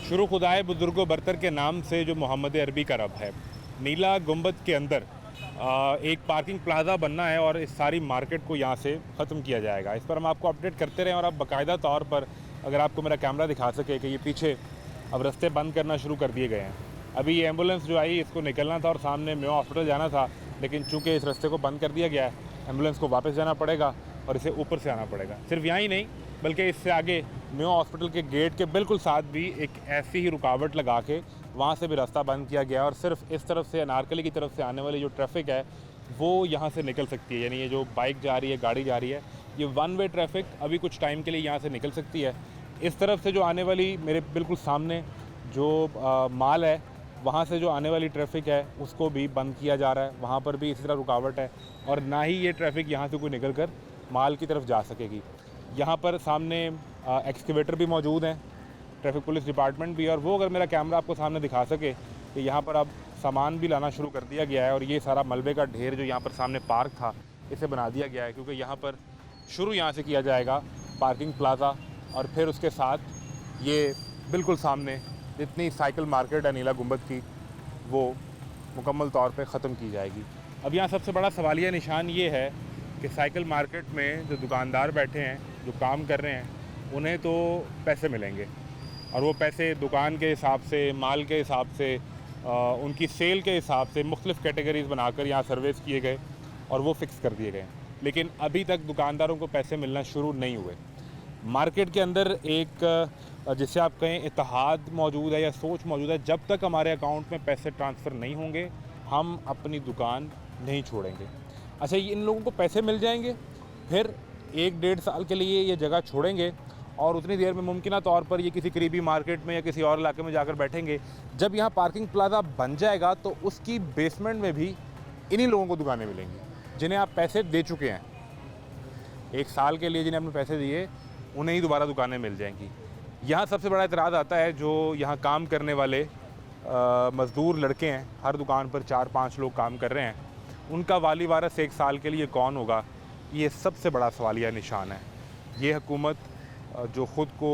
शुरू खुदाए बुजुर्गो बरतर के नाम से जो मोहम्मद अरबी का रब है, नीला गुंबद के अंदर एक पार्किंग प्लाज़ा बनना है और इस सारी मार्केट को यहाँ से ख़त्म किया जाएगा। इस पर हम आपको अपडेट करते रहें और आप बाकायदा तौर पर अगर आपको मेरा कैमरा दिखा सके कि ये पीछे अब रास्ते बंद करना शुरू कर दिए गए हैं। अभी ये एम्बुलेंस जो आई इसको निकलना था और सामने मेयो हॉस्पिटल जाना था, लेकिन चूँकि इस रास्ते को बंद कर दिया गया है, एम्बुलेंस को वापस जाना पड़ेगा और इसे ऊपर से आना पड़ेगा। सिर्फ यहाँ ही नहीं बल्कि इससे आगे मेयो हॉस्पिटल के गेट के बिल्कुल साथ भी एक ऐसी ही रुकावट लगा के वहाँ से भी रास्ता बंद किया गया और सिर्फ इस तरफ से अनारकली की तरफ से आने वाली जो ट्रैफिक है वो यहाँ से निकल सकती है। यानी ये जो बाइक जा रही है, गाड़ी जा रही है, ये वन वे ट्रैफिक अभी कुछ टाइम के लिए यहाँ से निकल सकती है। इस तरफ से जो आने वाली मेरे बिल्कुल सामने जो माल है वहाँ से जो आने वाली ट्रैफिक है उसको भी बंद किया जा रहा है। वहाँ पर भी इसी तरह रुकावट है और ना ही ये ट्रैफिक यहाँ से कोई निकल कर माल की तरफ जा सकेगी। यहाँ पर सामने एक्सकेवेटर भी मौजूद हैं, ट्रैफिक पुलिस डिपार्टमेंट भी, और वो अगर मेरा कैमरा आपको सामने दिखा सके कि यहाँ पर अब सामान भी लाना शुरू कर दिया गया है और ये सारा मलबे का ढेर जो यहाँ पर सामने पार्क था इसे बना दिया गया है, क्योंकि यहाँ पर शुरू यहाँ से किया जाएगा पार्किंग प्लाज़ा और फिर उसके साथ ये बिल्कुल सामने जितनी साइकिल मार्केट है नीला गुंबद की वो मुकम्मल तौर पे ख़त्म की जाएगी। अब यहाँ सबसे बड़ा सवालिया निशान ये है कि साइकिल मार्केट में जो दुकानदार बैठे हैं, जो काम कर रहे हैं, उन्हें तो पैसे मिलेंगे और वो पैसे दुकान के हिसाब से, माल के हिसाब से, उनकी सेल के हिसाब से मुख्तलिफ़ कैटेगरीज़ बनाकर यहाँ सर्वेस किए गए और वो फ़िक्स कर दिए गए। लेकिन अभी तक दुकानदारों को पैसे मिलना शुरू नहीं हुए। मार्केट के अंदर एक जिससे आप कहें इत्तेहाद मौजूद है या सोच मौजूद है, जब तक हमारे अकाउंट में पैसे ट्रांसफ़र नहीं होंगे हम अपनी दुकान नहीं छोड़ेंगे। अच्छा, इन लोगों को पैसे मिल जाएंगे, फिर 1-1.5 साल के लिए ये जगह छोड़ेंगे और उतनी देर में मुमकिन तौर पर ये किसी करीबी मार्केट में या किसी और इलाके में जाकर बैठेंगे। जब यहाँ पार्किंग प्लाज़ा बन जाएगा तो उसकी बेसमेंट में भी इन्हीं लोगों को दुकानें मिलेंगी जिन्हें आप पैसे दे चुके हैं। 1 साल के लिए जिन्हें आपने पैसे दिए उन्हें ही दोबारा दुकानें मिल जाएंगी। यहाँ सबसे बड़ा एतराज़ आता है जो यहाँ काम करने वाले मज़दूर लड़के हैं, हर दुकान पर 4-5 लोग काम कर रहे हैं, उनका वाली वारस 1 साल के लिए कौन होगा, ये सबसे बड़ा सवालिया निशान है। ये हुकूमत जो ख़ुद को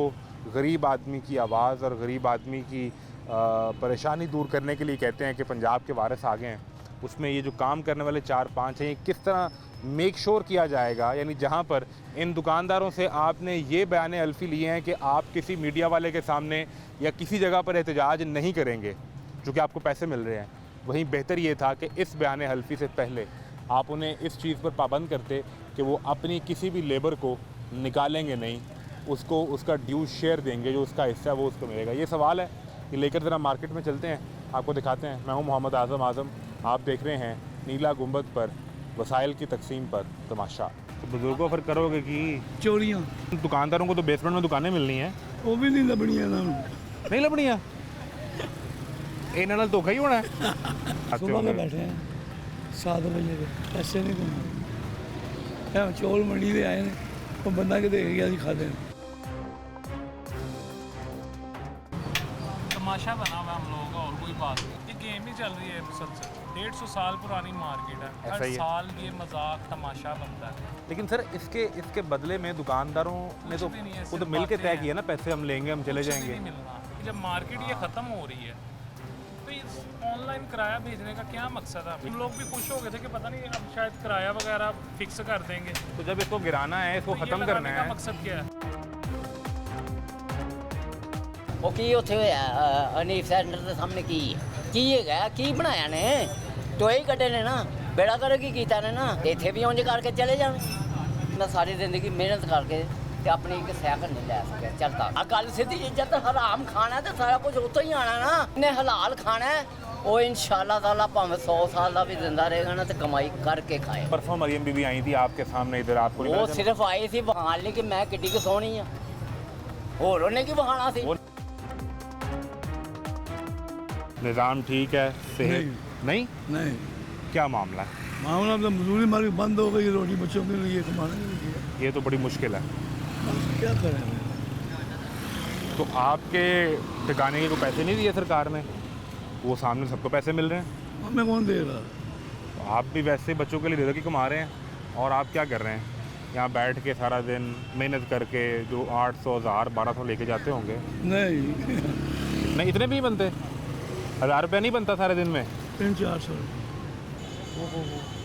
गरीब आदमी की आवाज़ और गरीब आदमी की परेशानी दूर करने के लिए कहते हैं कि पंजाब के वारिस आ गए हैं, उसमें ये जो काम करने वाले 4-5 हैं, ये किस तरह मेक श्योर किया जाएगा। यानी जहाँ पर इन दुकानदारों से आपने ये बयान अल्फ़ी लिए हैं कि आप किसी मीडिया वाले के सामने या किसी जगह पर एहतजाज नहीं करेंगे चूँकि आपको पैसे मिल रहे हैं, वहीं बेहतर ये था कि इस बयान हल्फी से पहले आप उन्हें इस चीज़ पर पाबंद करते कि वो अपनी किसी भी लेबर को निकालेंगे नहीं, उसको उसका ड्यू शेयर देंगे, जो उसका हिस्सा है वो उसको मिलेगा। ये सवाल है कि लेकर ज़रा मार्केट में चलते हैं, आपको दिखाते हैं। मैं हूँ मोहम्मद आज़म, आप देख रहे हैं नीला गुंबद पर वसाइल की तकसीम पर तमाशा। तो बुजुर्गों फिर करोगे कि चोरियां, दुकानदारों को तो बेसमेंट में दुकानें मिलनी हैं, वो भी नहीं लबनियां ना नहीं लबनियाँ, इन्होंने धोखा ही होना है। सुबह में बैठे हैं 7 बजे के, पैसे नहीं दूंगा। चौल मंडी से आए हैं, तो बंदा के देख गया खाते हैं। तमाशा बना हुआ हम लोगों का, और कोई बात नहीं। ये गेम ही चल रही है मुसलसल, 150 साल पुरानी मार्केट है, हर साल ये मजाक तमाशा बनता है। लेकिन सर इसके बदले में दुकानदारों ने तो भी नहीं है, खुद मिल के तय किया ना, पैसे हम लेंगे, हम चले जाएंगे। नहीं मिलना। जब मार्केट ये ख़त्म हो रही है तो इस ऑनलाइन किराया भेजने का क्या मकसद है? हम लोग भी खुश हो गए थे कि पता नहीं अब शायद किराया वगैरह फिक्स कर देंगे। तो जब इसको गिराना है, इसको ख़त्म करना है, मकसद क्या है? ਉਹ ਕੀ ਉੱਥੇ ਹੋਇਆ ਅਨੀਫ ਸੈਂਟਰ ਦੇ ਸਾਹਮਣੇ ਕੀ ਹੈਗਾ, ਕੀ ਬਣਾਇਆ ਨੇ, ਟੋਏ ਹੀ ਕੱਢੇ ਨੇ ਨਾ, ਬੇੜਾ ਕਰ ਕੀ ਕੀਤਾ ਨੇ ਨਾ, ਇੱਥੇ ਵੀ ਉਂਝ ਕਰਕੇ ਚਲੇ ਜਾਣ। ਮੈਂ ਸਾਰੀ ਜ਼ਿੰਦਗੀ ਮਿਹਨਤ ਕਰਕੇ ਤੇ ਆਪਣੀ ਇੱਕ ਸਾਈਕਲ ਨਹੀਂ ਲੈ ਸਕਿਆ, ਚੱਲਦਾ ਆ ਗੱਲ ਸਿੱਧੀ। ਜਦ ਹਰਾਮ ਖਾਣਾ ਤੇ ਸਾਰਾ ਕੁਝ ਉੱਥੋਂ ਹੀ ਆਣਾ ਨਾ, ਨੇ ਹਲਾਲ ਖਾਣਾ ਉਹ इंशाल्लाह ताला भावें 100 साल का भी जिंदा रहेगा ना तो कमाई करके खाए। परसों मरियम बीबी आई थी आपके सामने इधर, आपको वो सिर्फ आई थी बहान ली कि मैं किड्डी की सोहनी हाँ, होर उन्हें की बहाना थी। निज़ाम ठीक है, सेहत नहीं नहीं, क्या मामला है? मामला तो मजदूरी मारी बंद हो गई, रोटी बच्चों के लिए कमाने के लिए, ये तो बड़ी मुश्किल है। क्या करें। तो आपके ठिकाने के को पैसे नहीं दिए सरकार ने? वो सामने सबको पैसे मिल रहे हैं, हमें कौन दे रहा? तो आप भी वैसे बच्चों के लिए दे दो कि कमा रहे हैं, और आप क्या कर रहे हैं यहाँ बैठ के सारा दिन मेहनत करके जो 800, 1000, 1200 लेके जाते होंगे? नहीं नहीं इतने भी बनते, 1000 रुपया नहीं बनता सारे दिन में? 300-400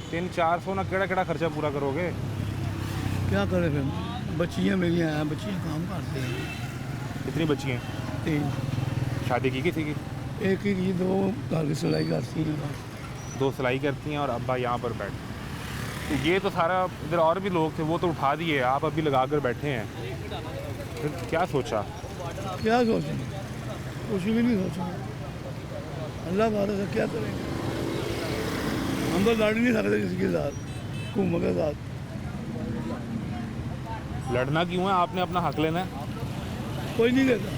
300-400 ना केड़ा केड़ा खर्चा पूरा करोगे? क्या करें फिर, बच्चियाँ मेरी हैं, बच्चियाँ काम करते हैं। कितनी बच्ची हैं? 3, शादी की किसी की? एक ही की, 2 घर की सिलाई करती हैं बस। 2 सिलाई करती हैं और अब्बा यहाँ पर बैठ। तो ये तो सारा, इधर और भी लोग थे वो तो उठा दिए, आप अभी लगा कर बैठे हैं, फिर क्या सोचा? क्या सोचें, कुछ भी नहीं सोचा। अल्लाह वाले से क्या करेंगे, हम तो लड़ नहीं सकते किसी के साथ, हुकूमत के साथ। लड़ना क्यों है? आपने अपना हक लेना है। कोई नहीं देता,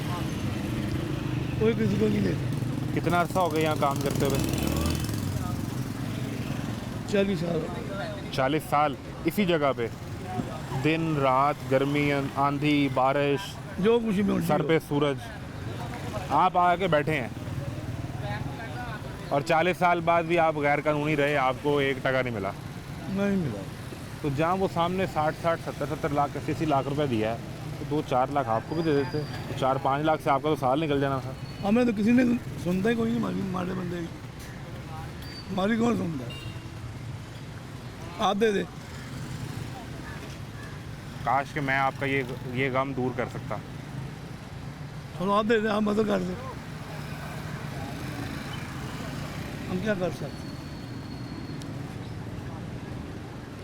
कोई किसी को नहीं देता। कितना अर्सा हो गया यहाँ काम करते हुए? 40 साल 40 साल इसी जगह पे, दिन रात, गर्मी, आंधी, बारिश, जो कुछ भी होती सर हो। पे सूरज, आप आके बैठे हैं और 40 साल बाद भी आप गैर कानूनी रहे, आपको 1 टका नहीं मिला। नहीं मिला। तो जहाँ वो सामने 60-60, 70-70 लाख, 80-80 लाख रुपए दिया है, तो 2-4 लाख आपको भी दे देते, तो 4-5 लाख से आपका तो साल निकल जाना था। हमें तो किसी ने सुनता ही कोई नहीं, हमारे बंदे की हमारी कौन सुनता है। आप दे दे, काश कि मैं आपका ये गम दूर कर सकता। चलो आप दे दे, आप मदद कर दे, हम क्या कर सकते।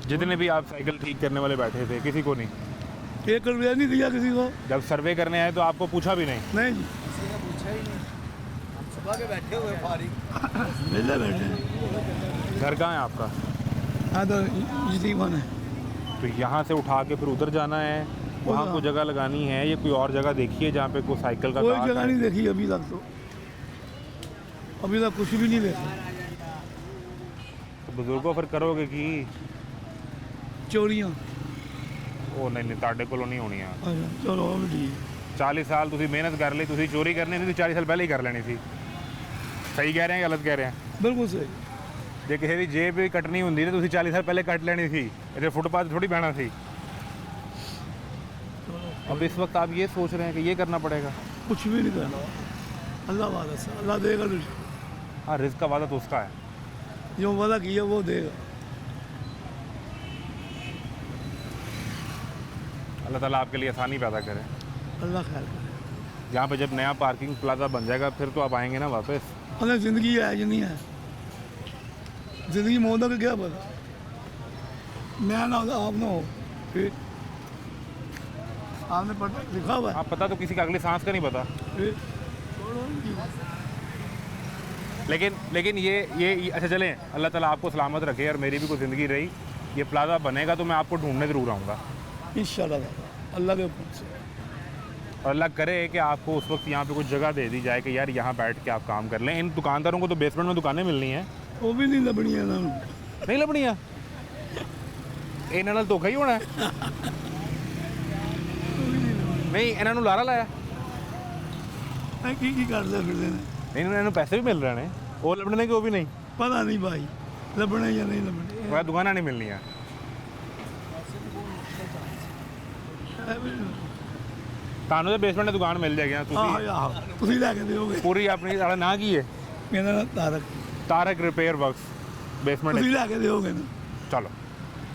जितने भी आप साइकिल ठीक करने वाले बैठे थे, किसी को नहीं? 1 रुपया नहीं दिया किसी को। जब सर्वे करने आए तो आपको पूछा भी नहीं? नहीं जी, सुबह के बैठे हुए फारिग। मिले बैठे हैं। घर कहाँ है आपका? हाँ तो यतीमन है। तो यहाँ से उठा के फिर उधर जाना है, वहाँ को जगह लगानी है, ये कोई और जगह देखिए जहाँ पे कोई साइकिल का कोई घाट जगह है। नहीं देखी अभी तक, तो अभी तक कुछ भी नहीं देखा। तो बुजुर्गों फिर करोगे कि? चोरियाँ, ਉਹ ਨਹੀਂ ਤੁਹਾਡੇ ਕੋਲੋਂ ਨਹੀਂ ਹੋਣੀਆਂ। अच्छा चलो अब ठीक है। 40 ਸਾਲ ਤੁਸੀਂ ਮਿਹਨਤ ਕਰ ਲਈ, ਤੁਸੀਂ ਚੋਰੀ ਕਰਨੀ ਸੀ, 40 ਸਾਲ ਪਹਿਲਾਂ ਹੀ ਕਰ ਲੈਣੀ ਸੀ। ਸਹੀ ਕਹਿ ਰਹੇ ਆ, ਗਲਤ ਕਹਿ ਰਹੇ ਆ? बिल्कुल सही। ਜੇ ਕਿਸੇ ਦੀ ਜੇਬ ਵੀ ਕੱਟਣੀ ਹੁੰਦੀ ਤਾਂ ਤੁਸੀਂ 40 ਸਾਲ ਪਹਿਲੇ ਕੱਟ ਲੈਣੀ ਸੀ, ਇੱਥੇ ਫੁੱਟਪਾਥ ਥੋੜੀ ਬਹਿਣਾ ਸੀ। अब इस वक्त आप ये सोच रहे हैं कि ये करना पड़ेगा? कुछ भी नहीं करना, अल्लाह वादा से, अल्लाह देगा रिज़्क़। हाँ, रिस्क का वादा तो उसका है। जो वादा किया वो देगा। अल्लाह ताला आपके लिए आसानी पैदा करे। अल्लाह खैर करे। यहाँ पे जब नया पार्किंग प्लाजा बन जाएगा फिर तो आप आएंगे ना वापस? अल्लाह ज़िंदगी है या नहीं है, ज़िंदगी मौत का क्या पता। मैं ना हो आप ना हो, फिर आपने पढ़ा लिखा हुआ है, आप पता तो किसी का अगली सांस का नहीं पता। फिर लेकिन ये अच्छा चलें, अल्लाह ताला आपको सलामत रखे और मेरी भी कोई ज़िंदगी रही, ये प्लाजा बनेगा तो मैं आपको ढूंढने ज़रूर आऊँगा इंशाल्लाह अल्लाह के ऊपर से। और अल्लाह करे कि आपको उस वक्त यहाँ पे कुछ जगह दे दी जाए कि यार यहाँ बैठ के आप काम कर लें। इन दुकानदारों को तो बेसमेंट में दुकानें मिलनी हैं, वो भी नहीं लबनी है ना, नहीं लभनियाँ, इन्हां नाल धोखा ही होना है। नहीं, इन्हां नूं लारा लाया की करते फिरते ने, नहीं, इन्होंने पैसे भी मिल रहे हैं, वो लभने कि वो भी नहीं, पता नहीं भाई लबने या नहीं लबने। वह दुकाना नहीं मिलनी है। ਤੁਹਾਨੂੰ ਤਾਂ ਬੇਸਮੈਂਟ ਦੀ ਦੁਕਾਨ ਮਿਲ ਜਾਏਗੀ ਨਾ, ਤੁਸੀਂ ਆਹ ਤੁਸੀਂ ਲੈ ਕੇ ਦਿਓਗੇ। ਪੂਰੀ ਆਪਣੀ ਸਾਡਾ ਨਾਂ ਕੀ ਹੈ? ਮੇਰਾ ਨਾਮ Tarak. Tarak repair works basement. ਤੁਸੀਂ ਲੈ ਕੇ ਦਿਓਗੇ ਨਾ, ਚਲੋ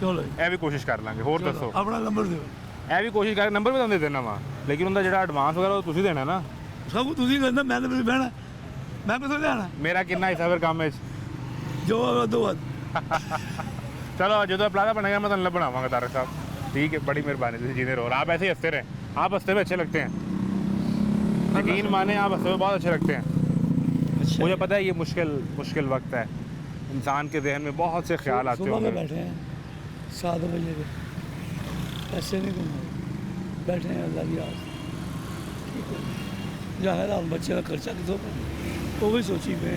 ਚਲੋ ਇਹ ਵੀ ਕੋਸ਼ਿਸ਼ ਕਰ ਲਾਂਗੇ। ਹੋਰ ਦੱਸੋ? ਆਪਣਾ ਨੰਬਰ ਦਿਓ। ਇਹ ਵੀ ਕੋਸ਼ਿਸ਼ ਕਰ, ਨੰਬਰ ਵੀ ਤੁਹਾਨੂੰ ਦੇ ਦੇਣਾ ਵਾ, ਲੇਕਿਨ ਉਹਦਾ ਜਿਹੜਾ ਐਡਵਾਂਸ ਵਗੈਰਾ ਉਹ ਤੁਸੀਂ ਦੇਣਾ ਨਾ। ਸਭ ਕੁਝ ਤੁਸੀਂ ਕਰਨਾ, ਮੈਂ ਤਾਂ ਬਹਿਣਾ, ਮੈਂ ਕਿੱਥੋਂ ਲੈਣਾ। ਮੇਰਾ ਕਿੰਨਾ ਹਿੱਸਾ ਫਿਰ ਕੰਮ ਵਿੱਚ? ਜੋ ਦੋ चलो जो प्लाजा बनेगा मैं तो बनावांगा तारक साहब। ठीक है, बड़ी मेहरबानी, तुझे जीने रहो और आप ऐसे ही हंसते रहें। आप हंसते हुए अच्छे लगते हैं, यकीन माने आप हंसते हुए बहुत अच्छे लगते हैं। मुझे पता है ये मुश्किल वक्त है, इंसान के जहन में बहुत से ख्याल आते सुबह में होंगे। बैठे हैं 7 बजे के, ऐसे नहीं घूमना, बैठे हैं अल्लाह की आस। जाहिर है बच्चे का खर्चा कितों वो भी सोची पे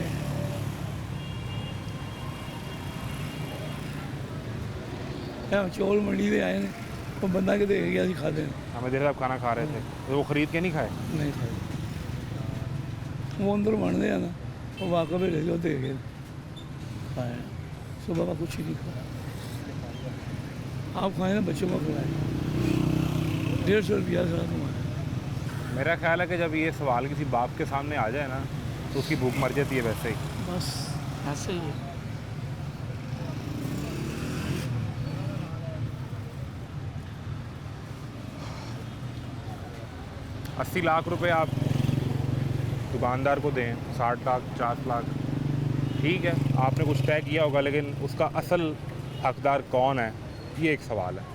चौल मंडी से आए ने, वो बंदा के देख गया खा दें। हमें देर साहब खाना खा रहे थे तो वो ख़रीद के नहीं खाए? नहीं खाए, वो अंदर बनते हैं ना, वो वाकई भेजे जो दे गए खाए। सुबह का कुछ ही नहीं खाया। आप खाए ना, बच्चों को खिलाए। 150 रुपया सारा कमाया। मेरा ख्याल है कि जब ये सवाल किसी बाप के सामने आ जाए ना तो उसकी भूख मर जाती है वैसे ही। बस ऐसे ही है। 80 लाख रुपए आप दुकानदार को दें, 60 लाख 50 लाख, ठीक है आपने कुछ तय किया होगा, लेकिन उसका असल हकदार कौन है ये एक सवाल है।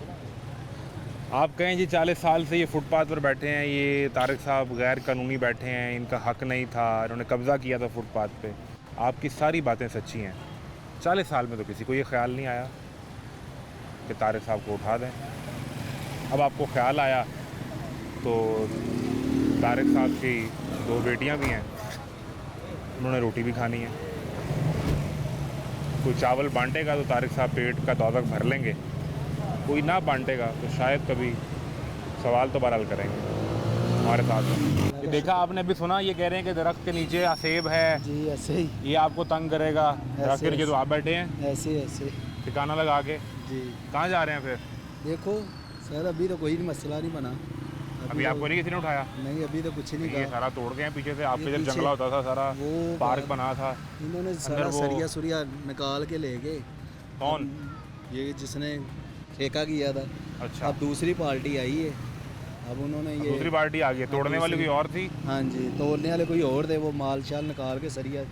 आप कहें जी 40 साल से ये फुटपाथ पर बैठे हैं, ये तारिक साहब गैर कानूनी बैठे हैं, इनका हक नहीं था, इन्होंने कब्ज़ा किया था फुटपाथ पे, आपकी सारी बातें सच्ची हैं। 40 साल में तो किसी को ये ख्याल नहीं आया कि तारिक साहब को उठा दें। अब आपको ख्याल आया तो तारिक साहब की 2 बेटियां भी हैं, उन्होंने रोटी भी खानी है। कोई चावल बांटेगा तो तारिक साहब पेट का दौलत भर लेंगे, कोई ना बांटेगा तो शायद कभी सवाल तो बहरहाल करेंगे हमारे साथ। ये देखा आपने अभी सुना, ये कह रहे हैं कि दरख्त के नीचे सेब है जी ऐसे ही, ये आपको तंग करेगा, दरख्त के नीचे तो आप बैठे हैं ऐसे ऐसे ठिकाना लगा के। जी। कहाँ जा रहे हैं फिर? देखो सर अभी तो कोई मसला नहीं बना, अभी आपको नहीं किसी ने उठाया? नहीं अभी तो कुछ नहीं ये कहा। सारा तोड़ गए हैं पीछे से, आपके ये जब पीछे जंगला होता था सारा वो पार्क बना था। इन्होंने सारा वो- सरिया सुरिया निकाल के ले गए। कौन? ये जिसने ठेका किया था। अच्छा, अब दूसरी पार्टी आई है, अब उन्होंने ये दूसरी पार्टी आ गई है, तोड़ने वाली कोई और थी। हाँ जी, तोड़ने वाले कोई और थे, वो माल शाल निकाल के सरिया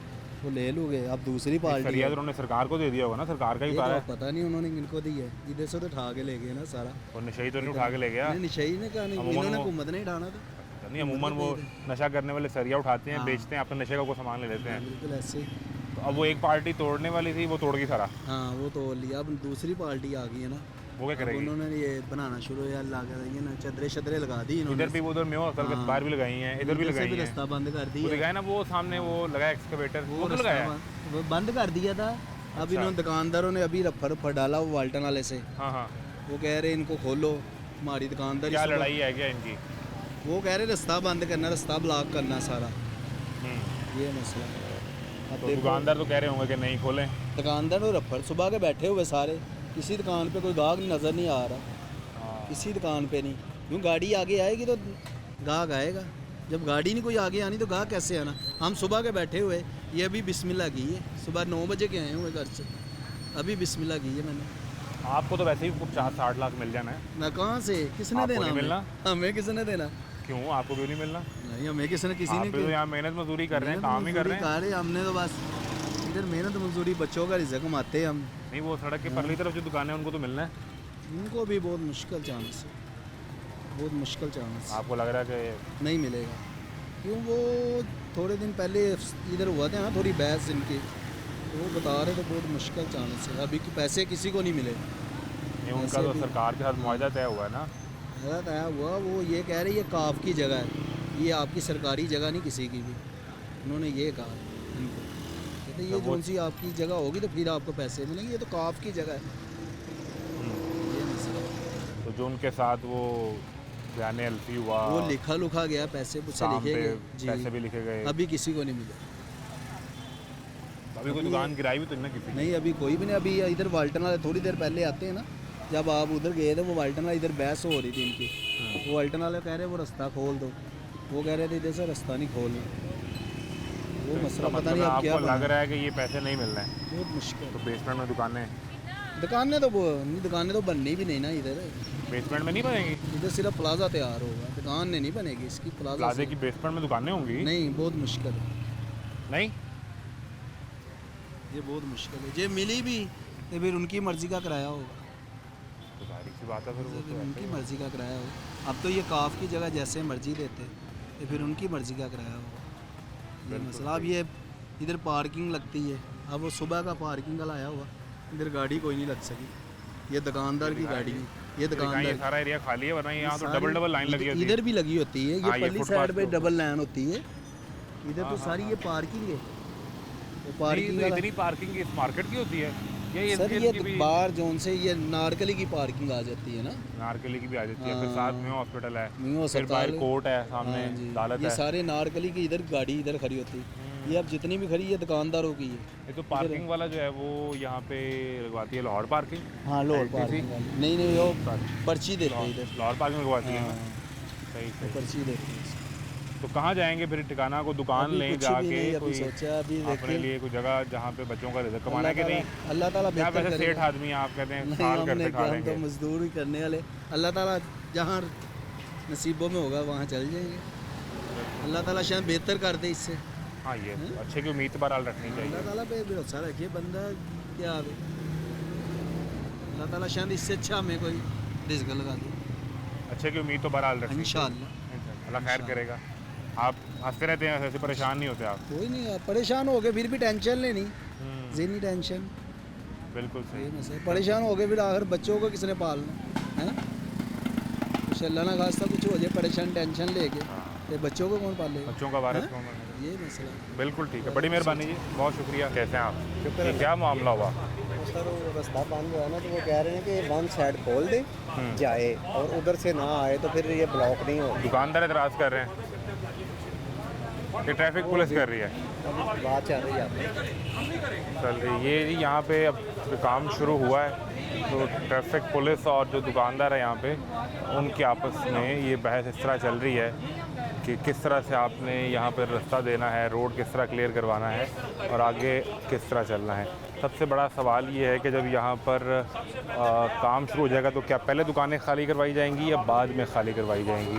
वो ले लूगे। अब दूसरी पार्टी सरिया है। तो उन्होंने सरकार को दे दिया होगा ना, सरकार का ही ये उतारा तो है। पता नहीं उन्होंने किनको दी है, इधर से तो उठा के ले गए ना सारा। और नशे तो नहीं उठा के ले गया। नहीं निशाई ने कहा नहीं, अमूमन इन्होंने वो- हुकूमत नहीं ढाना था। नहीं, अमूमन वो नशा करने वाले सरिया उठाते हैं, हाँ। बेचते हैं, अपने नशे का कोई सामान ले लेते हैं। बिल्कुल ऐसे ही। तो अब वो एक पार्टी तोड़ने वाली थी, वो तोड़ गई सारा। हाँ वो तोड़ लिया, अब दूसरी पार्टी आ गई है ना, वो क्या अब करेगी? उन्होंने ये बनाना शुरू या लगा ये ना चदरे शदरे लगा दी इन्होंने। इधर भी उधर में हो असल हाँ। बाहर भी लगाई हैं, इधर भी से लगाई भी हैं। रास्ता बंद कर वो दिया। लगाया ना, वो सामने वो लगा एक्सकवेटर, वो तो रास्ता लगाया है। वो बंद कर दिया था। अब अच्छा। इन्होंने दुकानदारों ने अभी रफर डाला वो वाल्टन वाले से, हाँ हाँ, वो कह रहे इनको खोलो, हमारी दुकानदारी क्या सुबह- लड़ाई है क्या इनकी? वो कह रहे रास्ता बंद करना, रास्ता ब्लॉक करना सारा, हम्म। ये मसला है। अब तो देखो, दुकानदार तो कह रहे होंगे कि नहीं खोलें। दुकानदार और रफर सुबह के बैठे हुए सारे, किसी दुकान पे कोई गाहक नज़र नहीं आ रहा, हाँ। किसी दुकान पे नहीं। यूँ गाड़ी आगे आएगी तो गाहक आएगा, जब गाड़ी नहीं कोई आगे आनी तो गाहक कैसे आना। हम सुबह के बैठे हुए, ये अभी बिस्मिल्लाह की है, सुबह 9 बजे के आए हुए घर से, अभी बिस्मिल्लाह की है मैंने। आपको तो वैसे ही 50-60 लाख मिल जाना है। ना कहाँ से, किसने आपको देना नहीं हमें? मिलना? हमें किसने देना? क्यों, आपको क्यों नहीं मिलना? नहीं हमें किसने, किसी आप ने भी तो यहाँ मेहनत मजदूरी कर रहे हैं, काम ही कर रहे हैं। हमने तो बस इधर मेहनत मजदूरी, बच्चों का रिज़्क़ कमाते हैं हम। नहीं, वो सड़क के परली तरफ जो दुकानें हैं उनको तो मिलना है। उनको भी बहुत मुश्किल चांस है, बहुत मुश्किल चांस आपको लग रहा है कि नहीं मिलेगा। क्यों, वो थोड़े दिन पहले इधर हुआ था ना थोड़ी बहस इनकी, तो वो बता रहे थे बहुत मुश्किल चांस है, अभी कि पैसे किसी को नहीं मिले। नहीं, उनका वैसे तो भी- सरकार के साथ मुआहदा तय हुआ है ना। गलत आया हुआ, वो ये कह रहे ये काफ की जगह है, ये आपकी सरकारी जगह नहीं किसी की भी, उन्होंने ये कहा इनको। कहते ये तो वो- कौन सी आपकी जगह होगी तो फिर आपको पैसे मिलेंगे, ये तो काफ की जगह है। ये मसला है। तो जो उनके साथ वो बयान अल्फी हुआ, वो लिखा लुखा गया, पैसे मुझसे शाम लिखे पे गए जी, पैसे भी लिखे गए। अभी किसी को नहीं मिले। अभी कोई दुकान गिराई भी तो नहीं ना किसी ने। नहीं अभी कोई भी नहीं, अभी इधर वाल्टन वाले थोड़ी देर पहले आते हैं ना, जब आप उधर गए थे वो वाल्टन वाले, इधर बहस हो रही थी इनकी, वो वाल्टन वाले कह रहे वो रास्ता खोल दो, वो कह रहे थे इधर से रास्ता नहीं खोल, वो तो मसला इसका पता मतलब नहीं अब क्या आपको लग बना। रहा है कि ये पैसे नहीं मिल रहे हैं, बहुत मुश्किल। तो बेसमेंट में दुकानें, दुकानें तो दुकानें तो बननी भी नहीं ना इधर, बेसमेंट में नहीं बनेंगी। इधर सिर्फ प्लाजा तैयार होगा, दुकान नहीं बनेगी इसकी। प्लाजा प्लाजे से- की बेसमेंट में दुकानें होंगी? नहीं, बहुत मुश्किल है, नहीं, ये बहुत मुश्किल है। ये मिली भी तो फिर उनकी मर्जी का किराया होगा, तो जाहिर सी बात है फिर वो फिर तो उनकी ऐसे ही। मर्जी का किराया होगा। अब तो ये काफ की जगह जैसे मर्जी देते तो फिर उनकी मर्जी का किराया होगा, ये बिल्कुल मसला। अब ये इधर पार्किंग लगती है, अब वो सुबह का पार्किंग का लाया हुआ, इधर गाड़ी कोई नहीं लग सकी, ये दुकानदार की गाड़ी है, ये ये दुकानदार सारा एरिया खाली है, वरना यहाँ तो सारी- डबल लाइन लगी होती है। इधर भी लगी होती है, हाँ, ये ये पल्ली फुटपाथ साइड पे के ऊपर। डबल लाइन होती है, इधर हाँ, तो हाँ, सारी हाँ। ये पार्किंग है, वो नहीं, पार्किंग तो वाला। इतनी पार्किंग इस मार्केट की होती है ये सर इनकी ये भी बाहर जोन से ये नारकली की पार्किंग आ जाती है ना, नारकली की भी आ जाती है, फिर हाँ। साथ में हॉस्पिटल है, न्यू फिर बाहर अस्पताल। कोर्ट है, सामने हाँ जी, अदालत ये है। सारे नारकली की इधर गाड़ी इधर खड़ी होती है, ये अब जितनी भी खड़ी ये दुकानदारों की है। ये तो पार्किंग वाला जो है वो यहाँ पे लगवाती है लाहौर पार्किंग। हाँ लोड LTC? पार्किंग वाली। नहीं नहीं वो पर्ची देते हैं इधर, लाहौर पार्किंग लगवाती है ना। हाँ, सही वो सही। पर्ची देते हैं। तो कहाँ जाएंगे फिर ठिकाना को दुकान अभी लें कुछ भी जाके नहीं, अभी कोई सोचा, अभी अपने देखिए। लिए कोई जगह जहाँ पे बच्चों का रिज़्क कमाना है कि नहीं? अल्लाह ताला क्या बेहतर वैसे सेठ करेगा। आदमी हैं आप कहते हैं नहीं, साल हमने करते खा क्या, हम लेंगे। तो मजदूरी करने वाले। अल्लाह ताला जहाँ नसीबों में होगा वहाँ चल जाएंगे। अल्लाह ताला शायद बेहतर कर दे इससे। हाँ ये अच्छे की उम्मीद पर हाल रखनी अल्लाह चाहिए। ताला पे भरोसा रखिए, बंदा क्या आवे। अल्लाह ताला शायद इससे अच्छा हमें कोई रिज़्क लगा दे अच्छे की उम्मीद तो बहरहाल रखनी इंशाअल्लाह। चाहिए। अल्लाह खैर करेगा। आप हंसते रहते हैं, ऐसे परेशान नहीं होते आप? कोई नहीं, परेशान हो गए फिर भी टेंशन लेनी, ज़हनी टेंशन। बिल्कुल ये सही। मसला, परेशान हो गए फिर आखिर बच्चों को किसने पालना है? कुछ अल्लाह ना खास्ता कुछ हो जाए परेशान टेंशन लेके, तो बच्चों को कौन पालेगा? बच्चों का वारिस हाँ? कौन बनेगा? ये मसला है। बिल्कुल ठीक है, बड़ी मेहरबानी जी, बहुत शुक्रिया। कैसे हैं आप? ये क्या मामला हुआ? सर वो रास्ता बंद हुआ ना, तो वो कह रहे हैं कि वन साइड खोल दे जाए और उधर से ना आए तो फिर ये ब्लॉक नहीं हो। दुकानदार एतराज़ कर रहे हैं, ये ट्रैफिक पुलिस कर रही है। बात चल रही है आपने। चल रही ये जी, यहाँ पे अब काम शुरू हुआ है तो ट्रैफिक पुलिस और जो दुकानदार है यहाँ पे उनके आपस में ये बहस इस तरह चल रही है कि किस तरह से आपने यहाँ पर रास्ता देना है, रोड किस तरह क्लियर करवाना है और आगे किस तरह चलना है। सबसे बड़ा सवाल ये है कि जब यहाँ पर काम शुरू हो जाएगा तो क्या पहले दुकानें खाली करवाई जाएंगी या बाद में खाली करवाई जाएंगी?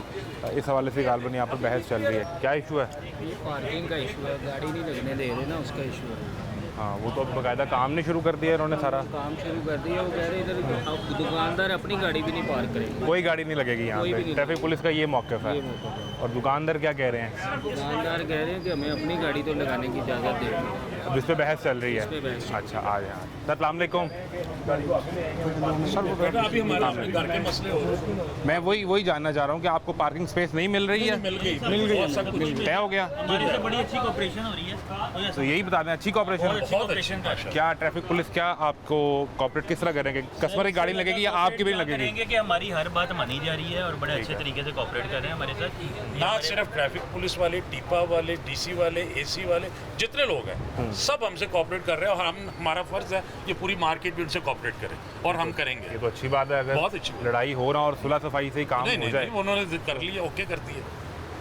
इस हवाले से गालबन यहाँ पर बहस चल रही है। क्या इशू है? ये पार्किंग का इशू है, गाड़ी नहीं लगने दे रहे ना, उसका इशू है। हाँ वो तो बाकायदा काम नहीं शुरू कर दिया इन्होंने सारा। काम शुरू कर दिया, वो कह रहे इधर अब दुकानदार अपनी गाड़ी भी नहीं पार्क करेंगे। कोई गाड़ी नहीं लगेगी यहाँ कोई भी पे, नहीं ट्रैफिक पुलिस का ये मौक़िफ़ है। ये मौका है। और दुकानदार क्या कह रहे हैं? दुकानदार कह रहे हैं कि हमें अपनी गाड़ी तो लगाने की इजाज़त दें। जिस पे बहस चल रही पे है। बहस। अच्छा आ जाए सर, अस्सलाम वालेकुम। अभी हमारे घर के मसले हो रहे हैं। मैं वही जानना चाह रहा हूँ कि आपको पार्किंग स्पेस नहीं मिल रही है? मिल गई सब कुछ तय हो गया? हमारी से बड़ी अच्छी कोऑपरेशन हो रही है। तो यही बता दें, अच्छी कॉपरेशन। बहुत अच्छे का क्या ट्रैफिक पुलिस क्या आपको कॉपरेट किस तरह करेंगे? कस्टमर की गाड़ी लगेगी या आपकी भी लगेगी? करेंगे कि हमारी हर बात मानी जा रही है और बड़े अच्छे तरीके से कोऑपरेट कर रहे हैं हमारे साथ। ना सिर्फ ट्रैफिक पुलिस वाले, टीपा वाले, डीसी वाले, एसी वाले, जितने लोग हैं सब हमसे कोऑपरेट कर रहे हैं और हमारा फर्ज है ये पूरी मार्केट भी उनसे कोऑपरेट करे और हम करेंगे। ये तो अच्छी बात है, बहुत अगर अच्छी लड़ाई हो ना और सुलह सफाई से ही काम नहीं हो नहीं जाए। नहीं, उन्होंने कर लिया, ओके कर दिया।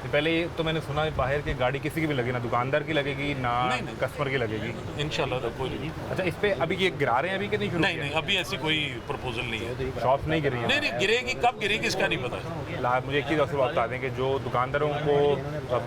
पहले ये तो मैंने सुना है बाहर की गाड़ी किसी की भी लगी, ना दुकानदार की लगेगी ना नहीं। कस्टमर की लगेगी। इंशाल्लाह तो कोई नहीं। अच्छा इस पे अभी ये गिरा रहे हैं अभी कि नहीं? शुरू नहीं किया? नहीं अभी ऐसी कोई प्रपोजल नहीं है। शॉप नहीं गिरी है? नहीं नहीं गिरेगी, कब गिरेगी इसका नहीं पता। फिलहाल मुझे एक चीज़ और से बता दें कि जो दुकानदारों को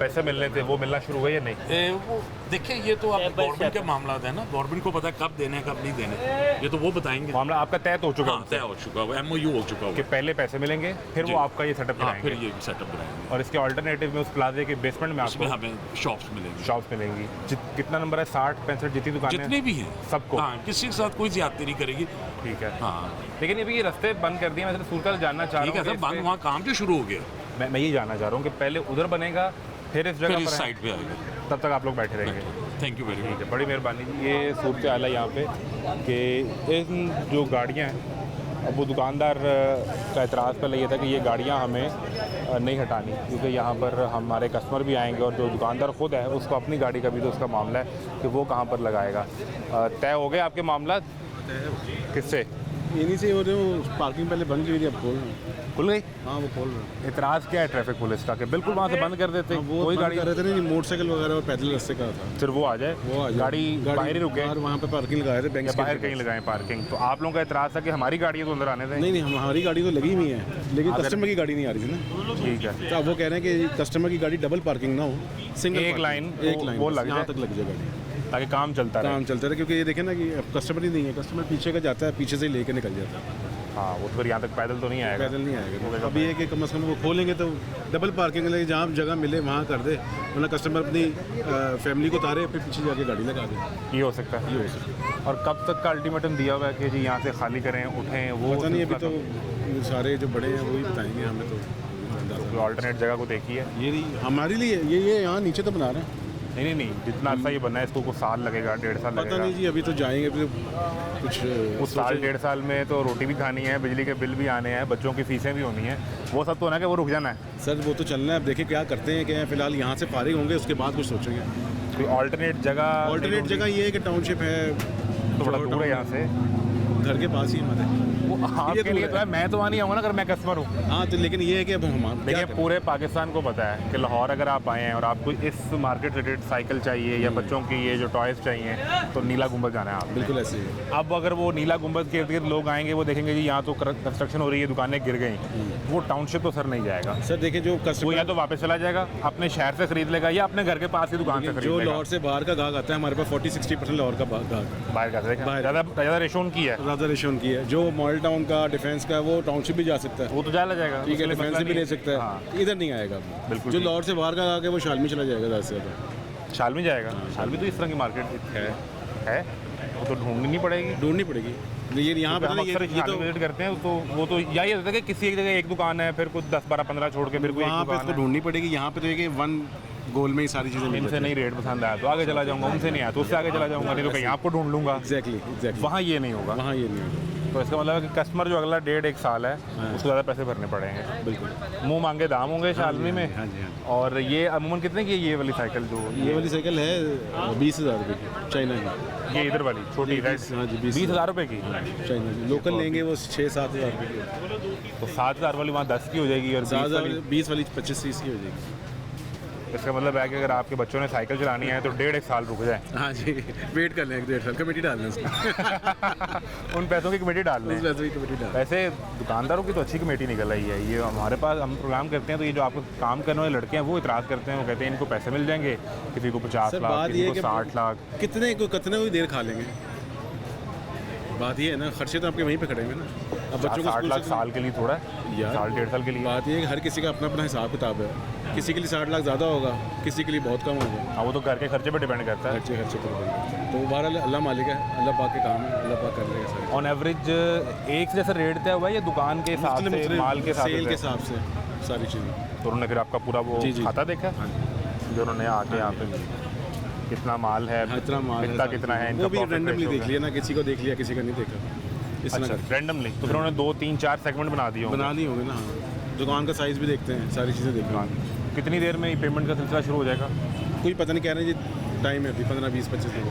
पैसे मिलने थे वो मिलना शुरू हुए या नहीं? वो देखिए ये तो आप गवर्नमेंट के मामला है ना, गवर्नमेंट को पता है कब देने कब नहीं देने, ये तो वो बताएंगे। मामला आपका तय तो हो चुका हाँ, है तय हो चुका है, MOU हो चुका कि है। पहले पैसे मिलेंगे फिर जी। वो आपका ये सेटअप हाँ फिर कराएंगे ये सेटअप बनाएंगे, और इसके ऑल्टरनेटिव में उस प्लाजे के बेसमेंट में उसमें आपको हमें शॉप्स मिलेंगी, शॉप्स मिलेंगी। कितना नंबर है? 60-65 जितनी दुकानें जितने भी हैं सबको? हाँ, किसी के साथ कोई ज्यादती नहीं करेगी। ठीक है। हाँ लेकिन अभी ये रास्ते बंद कर दिए, मैं सिर्फ सूरत जानना चाह ठीक रहा है हूँ सर, कि बंद इस वहाँ काम जो शुरू हो गया, पे- मैं ये जानना चाह रहा हूँ कि पहले उधर बनेगा फिर इस फिर जगह इस पर है? साइड पे आएगा। तब तक आप लोग बैठे रहेंगे? थैंक यू वेरी ठीक मच। है, बड़ी मेहरबानी जी। ये सूरत हाल है यहाँ पे कि इन जो गाड़ियाँ हैं, अब वो दुकानदार का एतराज़ पहले ये था कि ये गाड़ियाँ हमें नहीं हटानी क्योंकि यहाँ पर हमारे कस्टमर भी आएंगे और जो दुकानदार ख़ुद है उसको अपनी गाड़ी का भी तो उसका मामला है कि वो कहाँ पर लगाएगा। तय हो गए आपके मामला किससे? इन्हीं से हो रहे हो, पार्किंग पहले बंद की थी, अब खोल रहे हैं। खुल गई? हाँ वो खोल रहे हैं। एतराज़ क्या है ट्रैफिक पुलिस का कि बिल्कुल वहाँ से बंद कर देते, हाँ, वो कोई बंद गाड़ी कर रहे थे ना, मोटरसाइकिल वगैरह और पैदल रास्ते का था, फिर वो आ जाए, वो आ जाए। गाड़ी बाहर ही रुके बाहर वहाँ पे पार्किंग लगाए थे बैंक या बाहर कहीं लगाएं पार्किंग। तो आप लोगों का एतराज़ था कि हमारी गाड़ी है तो अंदर आने दें? नहीं नहीं, हमारी गाड़ी तो लगी हुई है लेकिन अगर- कस्टमर की गाड़ी नहीं आ रही थी ना, ठीक है। तो अब वो कह रहे हैं कि कस्टमर की गाड़ी डबल पार्किंग ना हो, सिंगल एक पार्किंग। लाइन एक वो- लाइन वो बस, लग यहाँ जाए। तक लग जाए गाड़ी, ताकि काम चलता रहे। काम चलता रहे, क्योंकि ये देखें ना कि अब कस्टमर ही नहीं है, कस्टमर पीछे का जाता है, पीछे से ही लेके निकल जाता है, हाँ वो तो फिर यहाँ तक पैदल तो नहीं आएगा। पैदल नहीं आएगा। अभी ये कि कम से कम वो खोलेंगे तो डबल पार्किंग लगे, जहाँ जगह मिले वहाँ कर दे, वरना कस्टमर अपनी फैमिली को उतारे फिर पीछे जाके गाड़ी लगा दे। ये हो सकता है। ये हो सकता है। और कब तक का अल्टीमेटम दिया हुआ है कि जी यहाँ से खाली करें, उठें? वो पता नहीं, अभी तो सिलसिला सारे जो बड़े हैं वही बताएंगे हमें, तो कोई ऑल्टरनेट जगह को देखी है? ये हमारे लिए ये यहाँ नीचे तो बना रहे हैं। नहीं जितना अच्छा ये बनना है इसको कुछ साल लगेगा, 1.5 साल पता लगेगा। नहीं जी, अभी तो जाएंगे फिर कुछ उस साल 1.5 साल में तो रोटी भी खानी है, बिजली के बिल भी आने हैं, बच्चों की फीसें भी होनी हैं, वो सब तो होना है कि वो रुक जाना है। सर वो तो चलना है, अब देखिए क्या करते हैं, क्या फिलहाल यहाँ से फारिग होंगे उसके बाद कुछ सोचेंगे। कोई ऑल्टरनेट जगह? ऑल्टरनेट जगह ये है कि टाउनशिप है तो बड़ा दूर है यहाँ से। घर के पास ही हमारे। वो आपके लिए तो है, मैं तो वहाँ नहीं आऊँगा ना अगर मैं कस्टमर हूँ। हाँ तो लेकिन ये है कि अब हम देखिए पूरे पाकिस्तान को पता है कि लाहौर अगर आप आए हैं और आपको इस मार्केट रिलेटेड साइकिल चाहिए या बच्चों की ये जो टॉयज़ चाहिए तो नीला गुंबद जाना है आप। बिल्कुल ऐसे ही है। अब अगर वो नीला गुंबद के इर्द गिर्द लोग आएंगे वो देखेंगे जी यहाँ तो कंस्ट्रक्शन हो रही है, दुकानें गिर गई, वो टाउनशिप तो सर नहीं जाएगा। सर देखिए जो वो या कस्टमर तो वापस चला जाएगा, अपने शहर से खरीद लेगा या अपने घर के पास ही दुकान से खरीद जो लेगा। लाहौर से बाहर का गाहक आता है हमारे पास 40-60% लाहौर का गाहक बाहर का बाहर। ज़्यादा रेशो उनकी है, ज़्यादा रेशो उनकी है। जो मॉडल टाउन का डिफेंस का वो टाउनशिप भी जा सकता है, वो तो चला जाएगा, ठीक है, उसके लिए डिफेंस मसला भी नहीं ले सकता है। हाँ। इधर नहीं आएगा बिल्कुल जो ठीक। लाहौर से बाहर का गाहक है वो शालमी चला जाएगा ज़्यादा से ज़्यादा। शालमी जाएगा, शालमी तो इस तरह की मार्केट है, वो तो ढूंढनी पड़ेगी। ढूंढनी पड़ेगी। ये यहाँ हम पे अक्सर ये तो विजिट करते हैं तो वो तो यही होता है कि किसी एक जगह एक दुकान है, फिर कुछ 10-12-15 छोड़ के फिर कोई एक वहाँ पे दुकान इसको है। ढूंढनी पड़ेगी। यहाँ पे तो ये कि वन गोल में ही सारी चीज़ें मिल इनसे नहीं रेट पसंद आया तो आगे चला जाऊंगा, उनसे नहीं आया तो उससे आगे चला जाऊंगा, नहीं तो कहीं आपको ढूंढ लूंगा। एग्जैक्टली वहाँ ये नहीं होगा। वहाँ ये नहीं होगा। तो इसका मतलब है कि कस्टमर जो अगला 1.5-1 साल है उसको ज़्यादा पैसे भरने पड़ेंगे। बिल्कुल। मुंह मांगे दाम होंगे शालमी में। हाँ जी, हाँ जी। और ये अमूमन कितने की है ये वाली साइकिल जो ये वाली साइकिल है 20,000 रुपये की, चाइना की। ये इधर वाली छोटी रेड हाँ जी, 20,000 रुपये की। चाइना की लोकल लेंगे वो 6-7 हज़ार रुपये की। तो 7,000 वाली वहाँ 10 की हो जाएगी और 20 वाली 20 वाली 25-30 की हो जाएगी। इसका मतलब है कि अगर आपके बच्चों ने साइकिल चलानी है तो 1.5-1 साल रुक जाए। हाँ जी, वेट कर लें 1-1.5 साल, कमेटी डालना है उसकी। उन पैसों की कमेटी डाल लें। उस पैसों की कमेटी डाल। वैसे दुकानदारों की तो अच्छी कमेटी निकल आई है। ये हमारे पास हम प्रोग्राम करते हैं तो ये जो आपको काम करने वाले लड़के हैं वो इतराज़ करते हैं, वो कहते हैं इनको पैसे मिल जाएंगे, किसी को 50 सर लाख, बात किसी ये को है 60 लाख। कि कितने कोई देर खा लेंगे। बात ये है ना, खर्चे तो आपके वहीं पे खड़े हैं ना। अब बच्चों को 60 स्कूल लाख से साल के लिए थोड़ा है यार, साल 1.5 साल के लिए। बात ये है कि हर किसी का अपना अपना हिसाब किताब है। किसी के लिए 60 लाख ज़्यादा होगा, किसी के लिए बहुत कम होगा। हाँ वो तो घर के खर्चे पे डिपेंड करता है। खर्चे पर डिपेंड। तो बहरहाल अल्लाह मालिक है, अल्लाह पाक के काम है, अल्लाह पाक कर लेगा सारे। ऑन एवरेज एक जैसा रेट तय हुआ है या दुकान के हिसाब से, माल के सेल के हिसाब से? हिसाब से सारी चीज़ें। तो उन्होंने फिर आपका पूरा वो जी, जी। खाता देखा हाँ जो उन्होंने आके यहाँ पे कितना माल है, हाँ, इतना माल है, बिकता सारी कितना है, चीज़ें। इनका वो भी profit रैंडमली ratio देख क्या लिया ना, किसी को देख लिया, किसी का नहीं देखा। इस है? तरह अच्छा रैंडमली तो फिर उन्होंने 2-3-4 सेगमेंट बना दिए होंगे। बना नहीं होंगे ना। हाँ, दुकान का साइज़ भी देखते हैं, सारी चीज़ें देखते हैं। कितनी देर में पेमेंट का सिलसिला शुरू हो जाएगा? कोई पता नहीं, कह रहे हैं जी टाइम है अभी 15-20-25 दिन।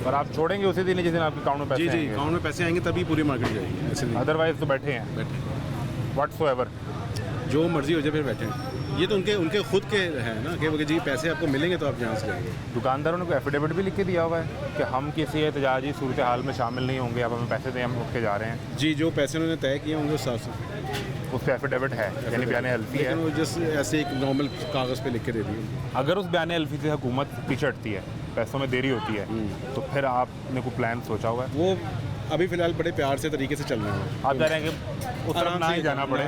पर आप छोड़ेंगे उसी दिन जिस दिन आपके अकाउंट में पैसे जी जी, आएंगे? अकाउंट में पैसे आएंगे तभी पूरी मार्केट जाएगी, ऐसे नहीं अदरवाइज तो बैठे हैं बैठे। व्हाट्सोएवर। जो मर्जी हो जाए फिर बैठे हैं। ये तो उनके खुद के हैं ना कि वो जी पैसे आपको मिलेंगे तो आप यहाँ से जाएंगे। दुकानदारों ने कोई एफिडेविट भी लिख के दिया हुआ है कि हम किसी एहतजाजी सूरत हाल में शामिल नहीं होंगे, अब हमें पैसे दें, हम उठ के जा रहे हैं? जी, जो पैसे उन्होंने तय किए होंगे उस हिसाब से। उस पर एफिडेविट है यानी बयान हल्फी है। लेकिन वो जस्ट ऐसे एक नॉर्मल कागज़ पे लिख के दे दिए। अगर उस बयान हल्फी से हुकूमत पीछे हटती है, पैसों में देरी होती है, तो फिर आपने कोई प्लान सोचा हुआ है? वो अभी फ़िलहाल बड़े प्यार से तरीके से चल रहे हैं। आप चाह रहे हैं कि उस तरफ आराम ना से ही जाना पड़े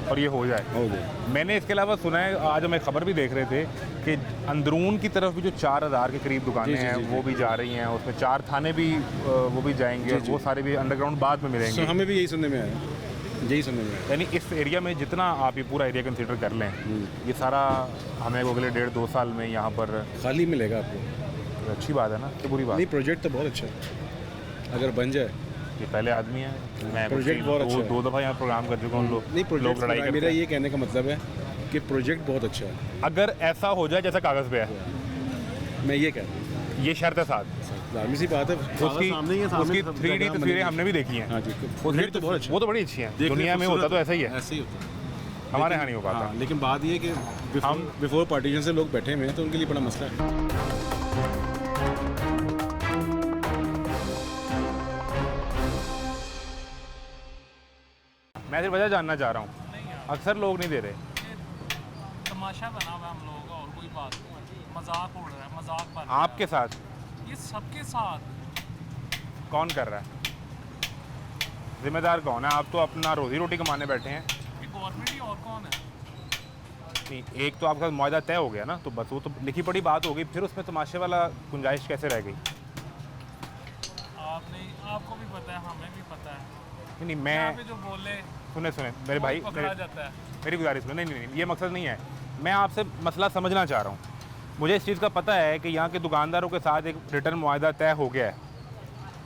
और ये हो जाए। हो गया। मैंने इसके अलावा सुना है, आज हम एक खबर भी देख रहे थे कि अंदरून की तरफ भी जो 4,000 के करीब दुकानें हैं वो भी जा रही हैं, उसमें 4 थाने भी वो भी जाएंगे, वो सारे भी अंडरग्राउंड बाद में मिलेंगे। हमें भी यही सुनने में आया, यही सुनने में आया। यानी इस एरिया में जितना आप ये पूरा एरिया कंसीडर कर लें, ये सारा हमें अगले 1.5-2 साल में यहाँ पर खाली मिलेगा आपको। अच्छी बात है ना, तो बुरी बात नहीं, प्रोजेक्ट तो बहुत अच्छा है अगर बन जाए। ये पहले आदमी है, मैं प्रोजेक्ट बहुत अच्छा है। 2 दफ़ा यहाँ प्रोग्राम कर चुका हूँ। नहीं, लोग प्रोजेक्ट लड़ाई करते मेरा हैं। ये कहने का मतलब है कि प्रोजेक्ट बहुत अच्छा है। अगर ऐसा हो जाए जैसा कागज़ पे है, मैं ये कह रहा हूँ, ये शर्त है साथ लाजमी सी बात है। उसकी 3D तस्वीरें हमने भी देखी हैं। हाँ जी, वो प्रोजेक्ट तो बहुत अच्छा वो तो बड़ी अच्छी हैं। दुनिया में होता तो ऐसा ही है, ऐसे ही होता है। हमारे यहाँ नहीं हो पाता। हाँ, लेकिन बात ये है कि हम बिफोर पार्टीशन से लोग बैठे हुए हैं तो उनके लिए बड़ा मसला है। मैं सिर्फ वजह जानना चाह रहा हूँ, अक्सर लोग नहीं दे रहे। तमाशा बना हुआ है हम लोगों का, और कोई बात नहीं, मजाक उड़ रहा है, मजाक बन रहा है। आपके साथ ये सबके साथ कौन कर रहा है? जिम्मेदार कौन है? आप तो अपना रोजी रोटी कमाने बैठे हैं। ये गवर्नमेंट ही, और कौन है? नहीं, एक तो आपका मुआहदा तय हो गया ना, तो बस वो तो लिखी पड़ी बात हो गई, फिर उसमें तमाशे वाला गुंजाइश कैसे रह गई? आपको भी पता है, हमें भी पता है। नहीं यहाँ मैं पे जो बोले सुने मेरे भाई, पकड़ा जाता है। मेरी गुजारिश सुनो। नहीं, ये मकसद नहीं है, मैं आपसे मसला समझना चाह रहा हूँ। मुझे इस चीज़ का पता है कि यहाँ के दुकानदारों के साथ एक रिटर्न मुआहदा तय हो गया है,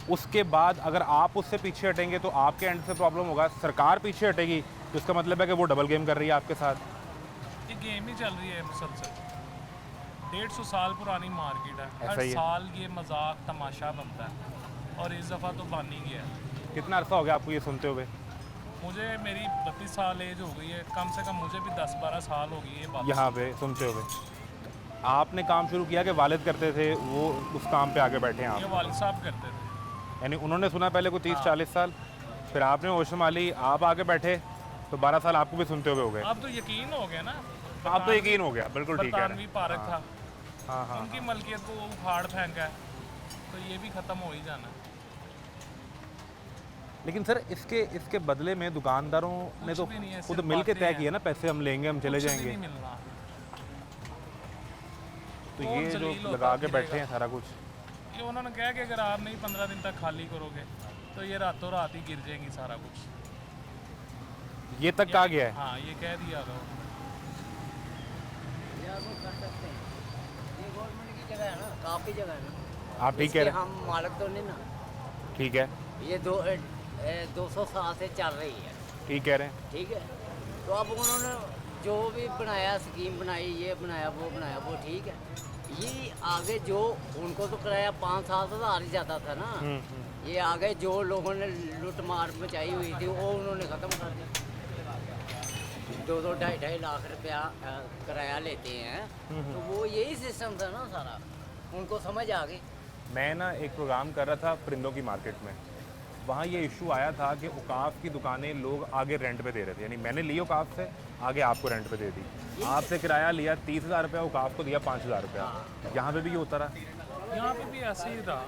उसके बाद अगर आप उससे पीछे हटेंगे तो आपके एंड से प्रॉब्लम होगा, सरकार पीछे हटेगी तो इसका मतलब है कि वो डबल गेम कर रही है आपके साथ। ये गेम ही चल रही है मुसलसल, 150 साल पुरानी मार्केट है, ऐसा हर ही है। साल ये मजाक तमाशा बनता है, और इस दफ़ा तो बन ही गया। कितना अरसा हो गया आपको ये सुनते हुए? मुझे मेरी 32 साल एज हो गई है, कम से कम मुझे भी 10-12 साल हो गई है बात। यहाँ पे सुनते हुए आपने काम शुरू किया कि वालिद करते थे, वो उस काम पे आगे बैठे हैं ये आप? वालिद साहब करते थे। यानी उन्होंने सुना पहले को 30-40 साल, फिर आपने होश संभाली, आप आगे बैठे, तो 12 साल आपको भी सुनते हुए हो गए। अब तो यकीन हो गया ना, आप तो यकीन हो गया, बिल्कुल ठीक है। बरतानवी पार्क था, हाँ हाँ। उनकी मलकियत को उखाड़ फेंका है, तो ये भी ख़त्म हो ही जाना है। लेकिन सर इसके बदले में दुकानदारों ने तो भी नहीं है, खुद सिर्फ मिल के बातें तय हैं। किया ना, पैसे हम लेंगे, हम चले कुछ भी जाएंगे। नहीं मिलना। तो कौन ये जो जलील होता लगा के फिरेगा? बैठे हैं सारा कुछ, ये उन्होंने कहा कि अगर आप नहीं 15 दिन तक खाली करोगे तो ये रातों रात ही गिर जाएंगी सारा कुछ। ये तक कहा गया है। हाँ, ये कह दिया था। ये गवर्नमेंट की जगह है ना, काफ़ी जगह है ना। आप ठीक कह रहे हैं, हम मालिक तो नहीं ना। ठीक है, ये 200 साल से चल रही है, ठीक कह रहे हैं। ठीक है। तो अब उन्होंने जो भी बनाया, स्कीम बनाई, ये बनाया, वो ठीक है। ये आगे जो उनको तो किराया 5 साल से आ ही जाता था ना, ये आगे जो लोगों ने लूट मार मचाई हुई थी वो उन्होंने ख़त्म कर दिया। 2-2, 2.5 लाख रुपया किराया लेते हैं, तो वो यही सिस्टम था ना सारा, उनको समझ आ गई। मैं ना एक प्रोग्राम कर रहा था परिंदों की मार्केट में, वहाँ ये इशू आया था कि औकाफ की दुकानें लोग आगे रेंट पे दे रहे थे। यानी मैंने ली औकाफ से, आगे आपको रेंट पे दे दी। आपसे किराया लिया 30,000 रुपया, औकाफ को दिया 5,000 रुपया। यहाँ पे भी ये होता रहा। यहाँ पे भी ऐसे ही था,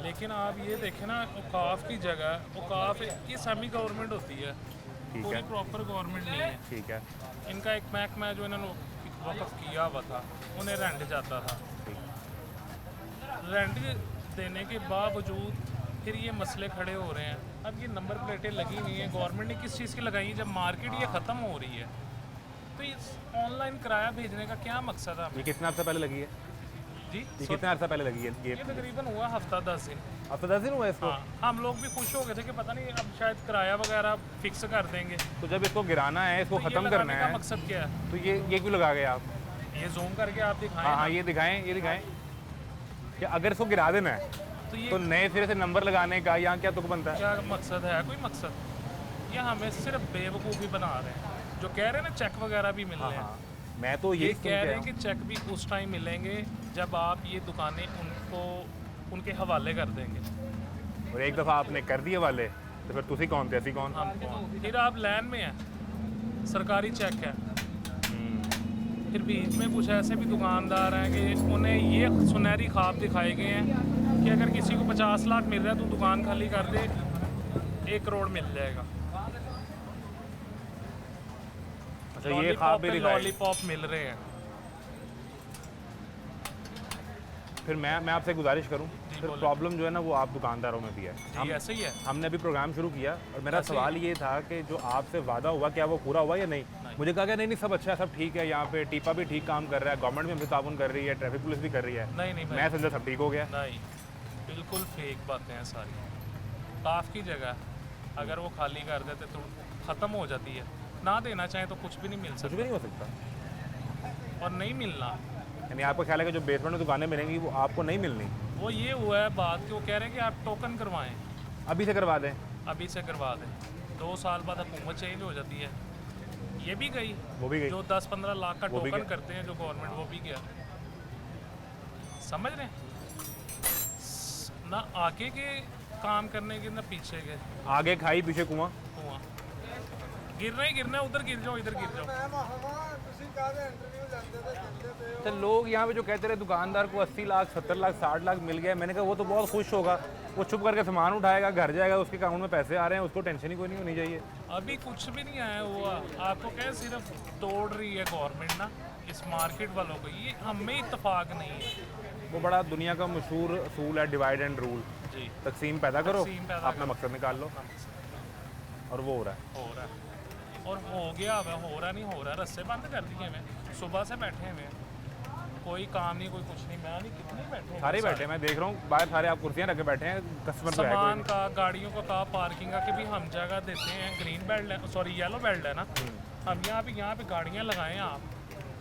लेकिन आप ये देखें ना, औकाफ की जगह, औकाफ ये सेमी गवर्नमेंट होती है, पूरी प्रॉपर गवर्नमेंट नहीं है। ठीक है, इनका एक महकमा है जो इन्होंने वक़्फ़ किया हुआ था, उन्हें रेंट जाता था। रेंट देने के बावजूद फिर ये मसले खड़े हो रहे हैं। अब ये नंबर प्लेटें लगी हुई हैं, गवर्नमेंट ने किस चीज़ की लगाई है? जब मार्केट ये ख़त्म हो रही है, तो इस ऑनलाइन किराया भेजने का क्या मकसद है? ये कितना अर्सा पहले लगी है? जी, ये कितना अर्सा पहले लगी है? ये तकरीबन हुआ हफ्ता 10 दिन। अब तो 10 दिन हुआ इसको। हाँ, हम लोग भी खुश हो गए थे कि पता नहीं अब शायद किराया वगैरह फिक्स कर देंगे। तो जब इसको गिराना है, इसको तो ये ख़त्म लगाने करना का है, मकसद क्या है? तो ये क्यों लगा गए आप? ये जूम करके आप दिखाएं हाँ ना। हाँ, ये दिखाएं कि अगर इसको गिरा देना है तो ये तो नए सिरे से नंबर लगाने का यहाँ क्या तुक बनता है? क्या मकसद है? कोई मकसद? ये हमें सिर्फ बेवकूफ़ी बना रहे हैं। जो कह रहे हैं ना चेक वगैरह भी मिल रहे हैं, मैं तो ये यही कह रहे हैं कि चेक भी उस टाइम मिलेंगे जब आप ये दुकानें उनको उनके हवाले कर देंगे। और एक दफ़ा आपने कर दिए वाले, तो फिर तुसी कौन थे, ऐसी कौन? हम कौन? फिर आप लाइन में हैं, सरकारी चेक है। फिर बीच में कुछ ऐसे भी दुकानदार हैं कि उन्हें ये सुनहरी ख्वाब दिखाए गए हैं कि अगर किसी को 50 लाख मिल रहा है तो दुकान खाली कर दे, 1 करोड़ मिल जाएगा। अच्छा, ये ख्वाब भी दिखाए। लॉलीपॉप मिल रहे हैं। फिर मैं आपसे गुजारिश करूं, फिर बोलें। प्रॉब्लम जो है ना वो आप दुकानदारों में भी है। जी, ऐसे ही है। हमने अभी प्रोग्राम शुरू किया और मेरा ऐसे ही सवाल ये था कि जो आपसे वादा हुआ क्या वो पूरा हुआ या नहीं? मुझे कहा कि नहीं सब अच्छा है, सब ठीक है, यहाँ पे टीपा भी ठीक काम कर रहा है, गवर्नमेंट भी हमसे ताउन कर रही है, ट्रैफिक पुलिस भी कर रही है। नहीं मैं समझा सब ठीक हो गया। नहीं, बिल्कुल फेक बातें हैं सारी। काफ की जगह अगर वो खाली कर देते तो ख़त्म हो जाती है। ना देना चाहें तो कुछ भी नहीं मिल कुछ भी सकता नहीं हो सकता। और नहीं मिलना। यानी आपका ख्याल है कि जो बेसमेंट में दुकानें मिलेंगी वो आपको नहीं मिलनी? वो ये हुआ है बात कि वो कह रहे हैं कि आप टोकन करवाएं, अभी से करवा दें। अभी से करवा दें। 2 साल बाद हुकूमत चेंज हो जाती है। ये भी गई, वो भी गई। जो 10-15 लाख का वो भी टोकन गया। करते हैं जो गवर्नमेंट, वो भी गया। समझ रहे हैं? ना आगे के काम करने के, ना पीछे के। आगे खाई पीछे कुआं। कुआं गिरना ही गिरना है, उधर गिर जाओ, इधर गिर जाओ। तो लोग यहाँ पे जो कहते रहे दुकानदार को 80 लाख 70 लाख 60 लाख मिल गया, मैंने कहा वो तो बहुत खुश होगा, वो चुप करके सामान उठाएगा, घर जाएगा, उसके अकाउंट में पैसे आ रहे हैं, उसको टेंशन ही कोई नहीं होनी चाहिए। अभी कुछ भी नहीं आया हुआ। आपको क्या सिर्फ तोड़ रही है गवर्नमेंट ना इस मार्केट वालों को। ये हमें इत्तेफाक नहीं है। वो बड़ा दुनिया का मशहूर असूल है डिवाइड एंड रूल। जी, तकसीम पैदा करो, तकसीम पैदा अपना मकसद निकाल लो, और वो हो रहा है। हो रहा है और हो गया हुआ, हो रहा नहीं हो रहा। रस्ते बंद कर दिए हुए, सुबह से बैठे हुए, कोई काम नहीं, कोई कुछ नहीं। मैं नहीं, कितने बैठे हैं? सारे बैठे, मैं देख रहा हूँ बाहर सारे आप कुर्सियाँ रख के बैठे हैं, कस्टमर तो है कोई सामान नहीं। का, गाड़ियों का पार्किंग का कि भी हम जगह देते हैं। ग्रीन बेल्ट है, सॉरी येलो बेल्ट है ना, हम यहाँ पे गाड़ियाँ लगाएं। आप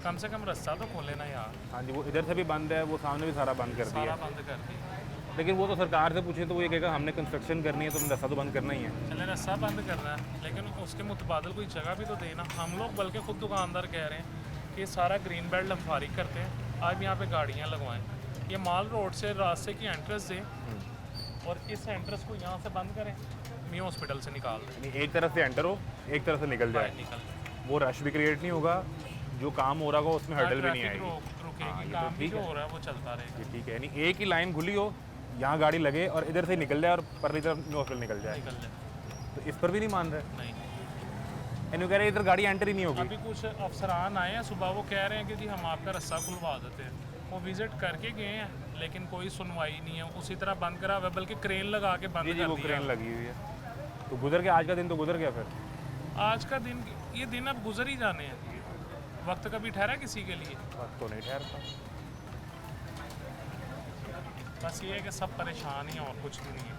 कम से कम रास्ता तो खोले ना यार। हाँ जी, वो इधर से भी बंद है, वो सामने भी सारा बंद कर दिया। सारा बंद कर दिया। लेकिन वो तो सरकार से पूछे तो वो ये कहेगा हमने कंस्ट्रक्शन करनी है तो रास्ता तो बंद करना ही है। चले रास्ता बंद करना है, लेकिन उसके मुतबादल कोई जगह भी तो देना। हम लोग बल्कि खुद दुकानदार कह रहे हैं कि ये सारा ग्रीन बेल्ट हम फारिग करते हैं, आप यहाँ पे गाड़ियाँ लगवाएं, ये माल रोड से रास्ते की एंट्रेंस दें और इस एंट्रेंस को यहाँ से बंद करें, मियाँ हॉस्पिटल से निकाल दें, यानी एक तरफ से एंटर हो, एक तरफ से निकल जाए, निकल दें। वो रश भी क्रिएट नहीं होगा, जो काम हो रहा होगा उसमें हर्डल भी नहीं ट्रैफिक आएगी। रुकेगी, हाँ, ये तो काम भी ठीक जो है। हो रहा है वो चलता रहेगा। ये ठीक है, यानी एक ही लाइन खुली हो, यहाँ गाड़ी लगे और इधर से निकल जाए और परली तरफ हॉस्पिटल निकल जाए, निकल जाए तो इस पर भी नहीं मान रहे। नहीं। यानी वो कह रहे इधर गाड़ी एंटर ही नहीं होगी। अभी कुछ अफसरान आए हैं सुबह, वो कह रहे हैं कि जी हम आपका रास्ता खुलवा देते हैं, वो विजिट करके गए हैं लेकिन कोई सुनवाई नहीं है, उसी तरह बंद करा हुआ है, बल्कि क्रेन लगा के बंद जी कर वो दिया। क्रेन लगी हुई है, तो गुजर गया आज का दिन, तो गुजर गया फिर। आज का दिन, ये दिन अब गुजर ही जाने हैं। वक्त कभी ठहरा किसी के लिए? वक्त तो नहीं ठहरता। बस ये है कि सब परेशान ही हैं और कुछ भी नहीं है।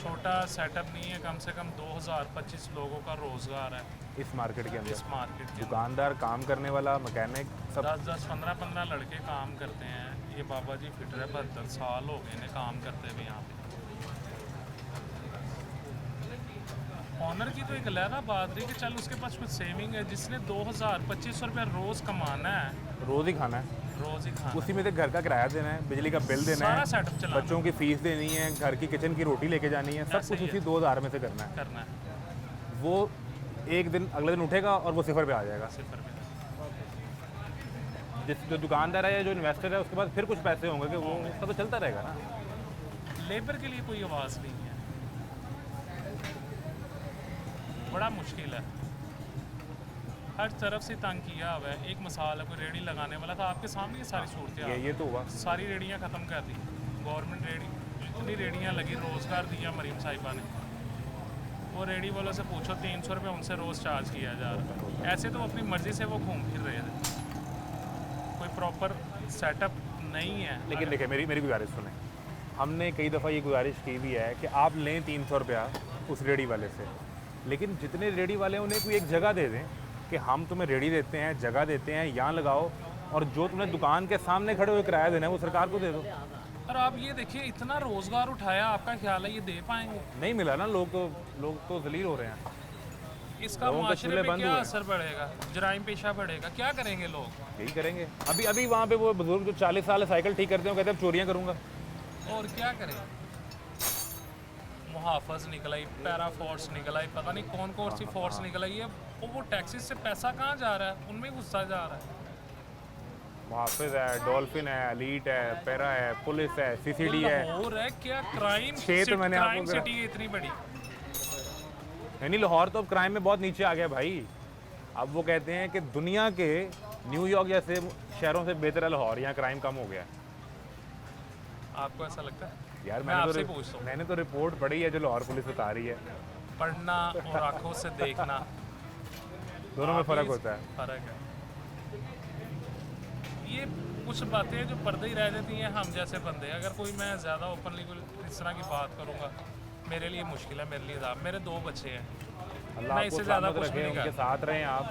छोटा सेटअप नहीं है, कम से कम 2025 लोगों का रोज़गार है इस मार्केट के इस अंदर मार्केट के अंदर। दुकानदार, काम करने वाला, मैकेनिक, सब 10-10, 15-15 लड़के काम करते हैं। ये बाबा जी फिट रहे, 72 साल हो गए इन्हें काम करते हुए यहाँ पे। ऑनर की तो एक लहरा बात रही कि चल उसके पास कुछ सेविंग है, जिसने 2000-2500 रुपया रोज़ कमाना है, रोज़ ही खाना है, रोज़ ही खाना, उसी में से घर का किराया देना है, बिजली का बिल देना सारा है, सेटअप चलाना बच्चों की फीस देनी है, घर की किचन की रोटी लेके जानी है, सब ऐसे कुछ ही उसी है। 2000 में से करना है। करना है वो एक दिन अगले दिन उठेगा और वो सिफर पे आ जाएगा। सिफर पे। जिस जो दुकानदार है या जो इन्वेस्टर है उसके पास फिर कुछ पैसे होंगे कि वो उसका तो चलता रहेगा ना। लेबर के लिए कोई आवाज़ नहीं है, बड़ा मुश्किल है, हर तरफ से तंग किया हुआ है। एक मिसाल है, कोई रेडी लगाने वाला था, आपके सामने ये सारी सूरत ये तो हुआ। सारी रेडियाँ ख़त्म कर दी गवर्नमेंट। रेडी जितनी रेडियाँ लगी, रोज़गार दिया मरीम साहिबा ने। वो रेडी वालों से पूछो, 300 रुपये उनसे रोज़ चार्ज किया जा रहा है। ऐसे तो अपनी मर्ज़ी से वो घूम फिर रहे थे, कोई प्रॉपर सेटअप नहीं है। लेकिन देखिए मेरी गुजारिश सुने, हमने कई दफ़ा ये गुजारिश की भी है कि आप लें 300 रुपया उस रेडी वाले से, लेकिन जितने रेडी वाले हैं उन्हें कोई एक जगह दे दें कि हम तुम्हें रेडी देते हैं, जगह देते हैं, यहाँ लगाओ, और जो तुम्हें दुकान के सामने खड़े हुए किराया देना है वो सरकार को दे दो। और आप ये देखिए, इतना रोज़गार उठाया, आपका ख्याल है ये दे पाएंगे? नहीं मिला ना, लोग तो जलील हो रहे हैं। इसका लोगों के माशरे चूल्हे पे बंद क्या हुए। असर पड़ेगा? जराइम पेशा बढ़ेगा, क्या करेंगे लोग? यही करेंगे। अभी वहाँ पे वो बुजुर्ग जो 40 साल साइकिल ठीक करते हैं, कहते हैं अब चोरियाँ करूँगा। और क्या करें? मुहाफ़िज़ निकल आई, पैरा फोर्स निकल आई, पता नहीं कौन कौन सी फोर्स निकल आई है। वो टैक्सेस से पैसा कहाँ जा रहा है? उनमें घुसता जा रहा है। मुहाफिज है, डॉल्फिन है, एलीट है, पैरा है, पुलिस है, सीसीडी है। लाहौर है क्या क्राइम छः तो मैंने क्राइम आपको सिटी है इतनी बड़ी? नहीं, लाहौर तो अब क्राइम में बहुत नीचे आ गया भाई। अब वो कहते हैं कि दुनिया के न्यूयॉर्क जैसे शहरों से बेहतर है लाहौर, यहाँ क्राइम कम हो गया है। आपको ऐसा लगता है? यार मैं आपसे पूछता हूँ। मैंने तो रिपोर्ट पढ़ी है जो लाहौर पुलिस बता रही है। पढ़ना और आंखों से देखना दोनों में फ़र्क होता है। फ़र्क है। ये कुछ बातें हैं जो पर्दे ही रह जाती हैं हम जैसे बंदे। अगर कोई, मैं ज़्यादा ओपनली इस तरह की बात करूँगा, मेरे लिए मुश्किल है, मेरे लिए मेरे 2 बच्चे हैं, अल्लाह मैं आपको इससे ज़्यादा सलामत कुछ भी रखे, नहीं उनके कहता। साथ रहें आप।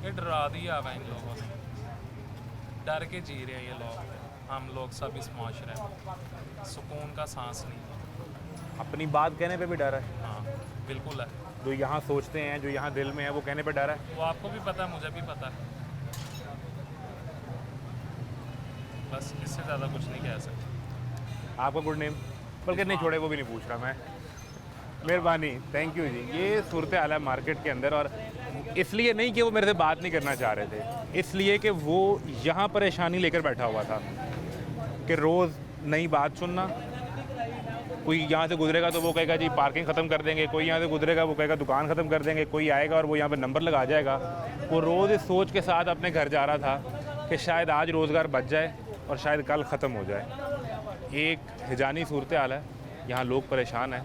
ये डरा दिया हुआ इन लोगों ने, डर के जी रहे हैं ये लोग। हम लोग सब इस माशरे में सुकून का सांस नहीं। अपनी बात कहने पे भी डर है। हाँ बिल्कुल है। जो यहाँ सोचते हैं, जो यहाँ दिल में है, वो कहने पे डर है। वो आपको भी पता है, मुझे भी पता है। बस इससे ज़्यादा कुछ नहीं कह सकते। आपका गुड नेम? बल्कि नहीं छोड़े, वो भी नहीं पूछ रहा मैं। मेहरबानी, थैंक यू जी। ये सूरत हाल है मार्केट के अंदर, और इसलिए नहीं कि वो मेरे से बात नहीं करना चाह रहे थे, इसलिए कि वो यहाँ परेशानी लेकर बैठा हुआ था कि रोज़ नई बात सुनना। कोई यहाँ से गुजरेगा तो वो कहेगा जी पार्किंग ख़त्म कर देंगे, कोई यहाँ से गुजरेगा वो कहेगा दुकान ख़त्म कर देंगे, कोई आएगा और वो यहाँ पे नंबर लगा जाएगा। वो रोज़ इस सोच के साथ अपने घर जा रहा था कि शायद आज रोज़गार बच जाए और शायद कल ख़त्म हो जाए। एक हिजानी सूरत हाल है, यहाँ लोग परेशान हैं।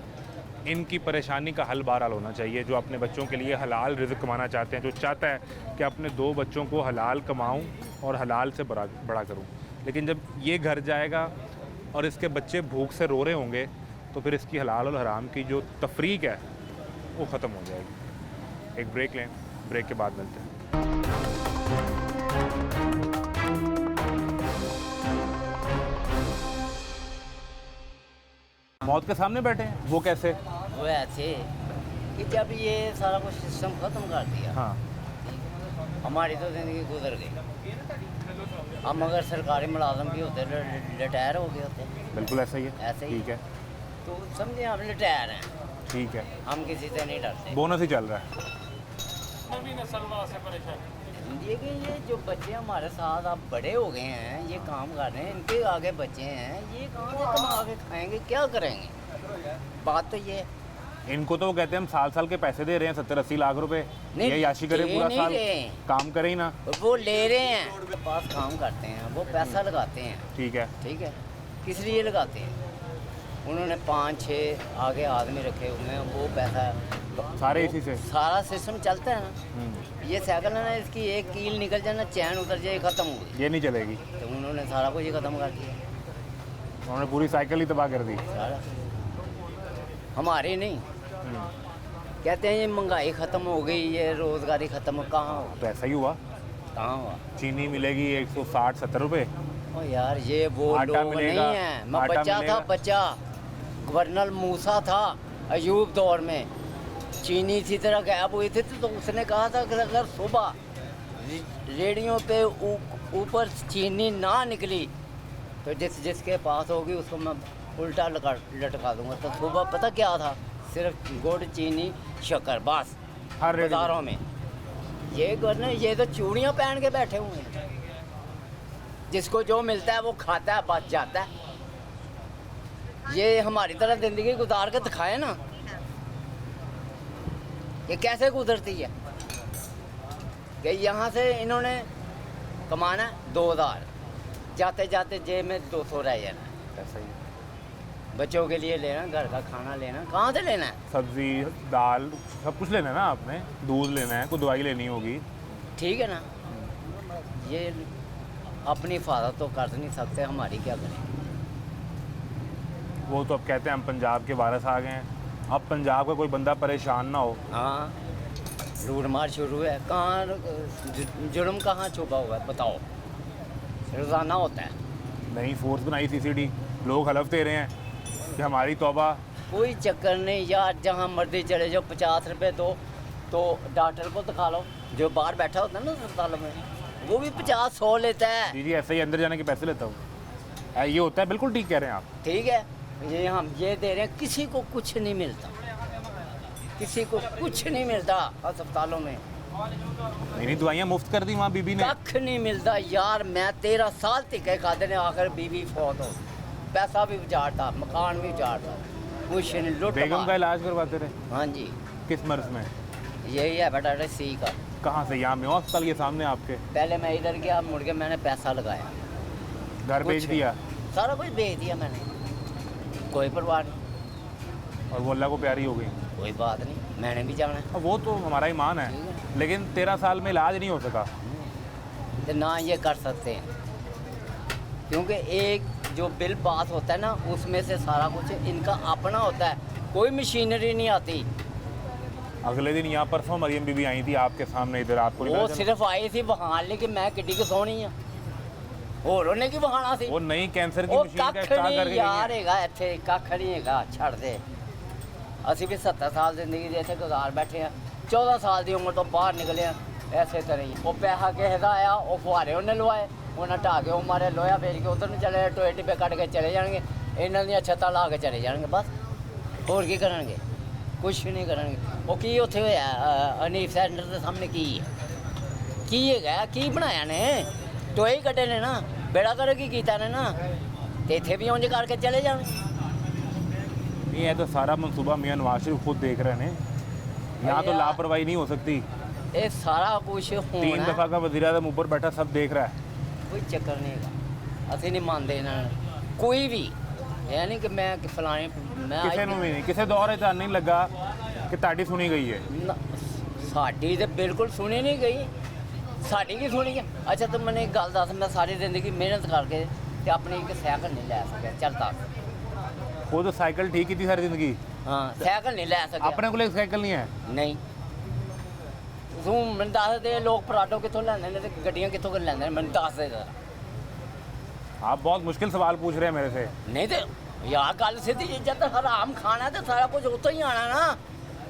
इनकी परेशानी का हल बहरहाल होना चाहिए। जो अपने बच्चों के लिए हलाल रिज़्क़ कमाना चाहते हैं, जो चाहता है कि अपने 2 बच्चों को हलाल कमाऊं और हलाल से बड़ा करूं, लेकिन जब ये घर जाएगा और इसके बच्चे भूख से रो रहे होंगे तो फिर इसकी हलाल और हराम की जो तफरीक है वो ख़त्म हो जाएगी। एक ब्रेक लें, ब्रेक के बाद मिलते हैं। मौत के सामने बैठे हैं, वो कैसे? वो ऐसे कि जब ये सारा कुछ सिस्टम ख़त्म कर दिया, हाँ हमारी तो ज़िंदगी गुजर गई। हम अगर सरकारी मुलाजम भी होते, रिटायर हो गए होते, बिल्कुल ऐसा ही है। ऐसे ही। ठीक है, तो समझे हम रिटायर हैं, ठीक है, हम किसी से नहीं डरते। बोनस ही चल रहा है। नवी नस्ल वास्ते परेशान। ये कि ये जो बच्चे हमारे साथ अब बड़े हो गए हैं, ये काम कर रहे हैं, इनके आगे बच्चे हैं, ये कहाँ से कमा के खाएंगे, क्या करेंगे? बात तो ये है। इनको तो वो कहते हैं हम साल साल के पैसे दे रहे हैं, 70-80 लाख रुपए, नहीं, ये याशी करे दे पूरा नहीं साल, रहे। काम करे ही ना। वो ले रहे हैं, पास काम करते हैं, वो पैसा लगाते हैं, ठीक है, ठीक है, किस लिए लगाते हैं? उन्होंने 5-6 आगे आदमी रखे हुए हैं, वो पैसा सारे वो इसी से। सारा सिस्टम चलता है ना। ये साइकिल है ना, इसकी एक कील निकल जाए ना, चैन उतर जाए, ख़त्म हो गई। ये नहीं चलेगी, तो उन्होंने सारा कुछ ही ख़त्म कर दिया, उन्होंने पूरी साइकिल ही तबाह कर दी। सारा। हमारे नहीं, कहते हैं ये महंगाई ख़त्म हो गई, ये रोज़गारी ख़त्म, कहाँ हो, तो ऐसा ही हुआ, कहाँ हुआ? चीनी मिलेगी 160-70 रुपए, ओ यार, ये वो आटा लोग मिलेगा, नहीं है। मैं आटा बच्चा मिलेगा। था, बच्चा गवर्नर मूसा था अयूब दौर में, चीनी इसी तरह गायब हुई थी, तो उसने कहा था कि अगर सुबह रेडियो पे ऊपर चीनी ना निकली तो जिसके पास होगी उसको मैं उल्टा लटका दूंगा। तो सुबह पता क्या था? सिर्फ गुड़, चीनी, शक्कर, बस हर रेडी बाजारों में। ये गवर्नर, ये तो चूड़ियाँ पहन के बैठे हुए हैं, जिसको जो मिलता है वो खाता है, बच जाता है। ये हमारी तरह ज़िंदगी गुजार के दिखाए ना, ये कैसे गुजरती है? कि यहाँ से इन्होंने कमाना 2000, जाते जाते जेब में 200 रह जाना। ऐसा ही, बच्चों के लिए लेना, घर का खाना लेना, कहाँ से लेना है? सब्जी, दाल, सब कुछ लेना है ना आपने, दूध लेना है, कोई दवाई लेनी होगी। ठीक है ना, ये अपनी हिफाजत तो कर नहीं सकते, हमारी क्या करें? वो तो अब कहते हैं हम पंजाब के वारिस आ गए हैं, अब पंजाब का कोई बंदा परेशान ना हो। हाँ, लूट मार शुरू है, कहाँ जुर्म कहाँ छुपा हुआ है बताओ? रोज़ाना होता है। नई फोर्स बनाई CCD, लोग हलफ दे रहे हैं कि हमारी तौबा। कोई चक्कर नहीं यार, जहाँ मर्जी चले जाओ, 50 रुपये दो तो डॉक्टर को दिखा लो, जो बाहर बैठा होता है ना अस्पताल में, वो भी 50-100 लेता है। जी ऐसे ही अंदर जाने के पैसे लेता हूँ, ये होता है। बिल्कुल ठीक कह रहे हैं आप। ठीक है, ये हम ये दे रहे हैं, किसी को कुछ नहीं मिलता, किसी को कुछ नहीं मिलता अस्पतालों में। नहीं दवाइयाँ मुफ्त कर दी वहाँ बीबी ने। कख नहीं मिलता यार, मैं 13 साल टिके खाते ने, आकर बीबी फौत हो, पैसा भी उजाड़ता, मकान भी उजाड़ता, कुछ नहीं, लुट बेगम का इलाज करवाते रहे? हाँ जी। किस मर्ज में? यही है हेपेटाइटिस C का। कहाँ से? यहाँ में अस्पताल के सामने आपके? पहले मैं इधर गया, मुड़ के मैंने पैसा लगाया, घर बेच कुछ- दिया सारा कुछ बेच दिया मैंने, कोई परवाह नहीं, और वो अल्लाह को प्यारी हो गई। कोई बात नहीं, मैंने भी जाना है। अब वो तो हमारा ईमान है, लेकिन 13 साल में इलाज नहीं हो सका। तो ना ये कर सकते हैं, क्योंकि एक जो बिल पास होता है ना, उसमें से सारा कुछ इनका अपना होता है, कोई मशीनरी नहीं आती। अगले दिन यहाँ परसों मरियम बीबी आई थी आपके सामने, इधर आपको नहीं वो पता चला? सिर्फ आई थी बहान, लेकिन मैं किड्डी की सोनी हाँ, ਹੋਰ ਉਹਨੇ ਕੀ ਬਹਾਨਾ ਸੀ? वो नई कैंसर की ਉਹ मशीन का ਕੱਖ स्टार्ट ਨਹੀਂ करके ਯਾਰ गई है। ਹੈਗਾ ਇੱਥੇ, ਕੱਖ ਨਹੀਂ ਹੈਗਾ, ਛੱਡ ਦੇ। ਅਸੀਂ ਵੀ 70 ਸਾਲ ਜ਼ਿੰਦਗੀ ਦੇ ਇੱਥੇ ਗੁਜ਼ਾਰ ਬੈਠੇ ਆ, 14 ਸਾਲ ਦੀ ਉਮਰ ਤੋਂ ਬਾਹਰ ਨਿਕਲੇ ਆ ਐਸੇ ਤਰ੍ਹਾਂ ਹੀ। ਉਹ ਪੈਸਾ ਕਿਸੇ ਦਾ ਆਇਆ, ਉਹ ਫੁਹਾਰੇ ਉਹਨੇ ਲਵਾਏ, ਉਹਨਾਂ ਢਾਹ ਕੇ ਉਹ ਮਾਰੇ, ਲੋਹਾ ਵੇਚ ਕੇ ਉਧਰ ਨੂੰ ਚਲੇ, ਟੋਏ ਟਿੱਬੇ ਕੱਢ ਕੇ ਚਲੇ ਜਾਣਗੇ, ਇਹਨਾਂ ਦੀਆਂ ਛੱਤਾਂ ਲਾ ਕੇ ਚਲੇ ਜਾਣਗੇ, ਬਸ ਹੋਰ ਕੀ ਕਰਨਗੇ? ਕੁਛ ਵੀ ਨਹੀਂ ਕਰਨਗੇ। ਉਹ ਕੀ ਉੱਥੇ ਹੋਇਆ ਅਨੀਫ ਸੈਂਟਰ ਦੇ ਸਾਹਮਣੇ ਕੀ ਹੈ? ਕੀ ਹੈਗਾ? ਕੀ ਬਣਾਇਆ ਨੇ? ਟੋਏ ਹੀ ਕੱਢੇ ਨੇ ਨਾ, बेड़ा कर की कीता ने ना, ते इत्थे भी उंज करके चले जाण। नहीं है तो सारा मंसूबा मियां नवाज शरीफ खुद देख रहे हैं, यहाँ तो यार। लापरवाही नहीं हो सकती। ये सारा कुछ 3 दफ़ा का वज़ीर-ए-आज़म ऊपर बैठा, सब देख रहा है। कोई चक्कर नहीं है, असं नहीं मानते इन्होंने कोई भी, यानी कि मैं कि फलाने मैं किसी ਨੂੰ ਵੀ ਨਹੀਂ, ਕਿਸੇ ਦੌਰ 'ਚ ਨਹੀਂ ਲੱਗਾ ਕਿ ਤੁਹਾਡੀ ਸੁਣੀ ਗਈ ਹੈ। साड़ी तो बिल्कुल सुनी नहीं गई, साड़ी की सुनी है। अच्छा तो मैंने एक गल दस, मैं सारी जिंदगी मेहनत करके ते अपनी एक साइकिल नहीं लै सकिया, चलता वो तो साइकिल ठीक ही थी सारी जिंदगी, हाँ साइकिल नहीं लै सकिया अपने को एक साइकिल नहीं है। नहीं। तू मैं दस दे लोग पराठो कितों लैंदे ने ते गड्डियां कितों कर लैंदे ने, मैं दस दे जरा। आप बहुत मुश्किल सवाल पूछ रहे हैं मेरे से। नहीं तो यार गल सीधी जब हराम खाना है तो सारा कुछ उतो ही आना ना।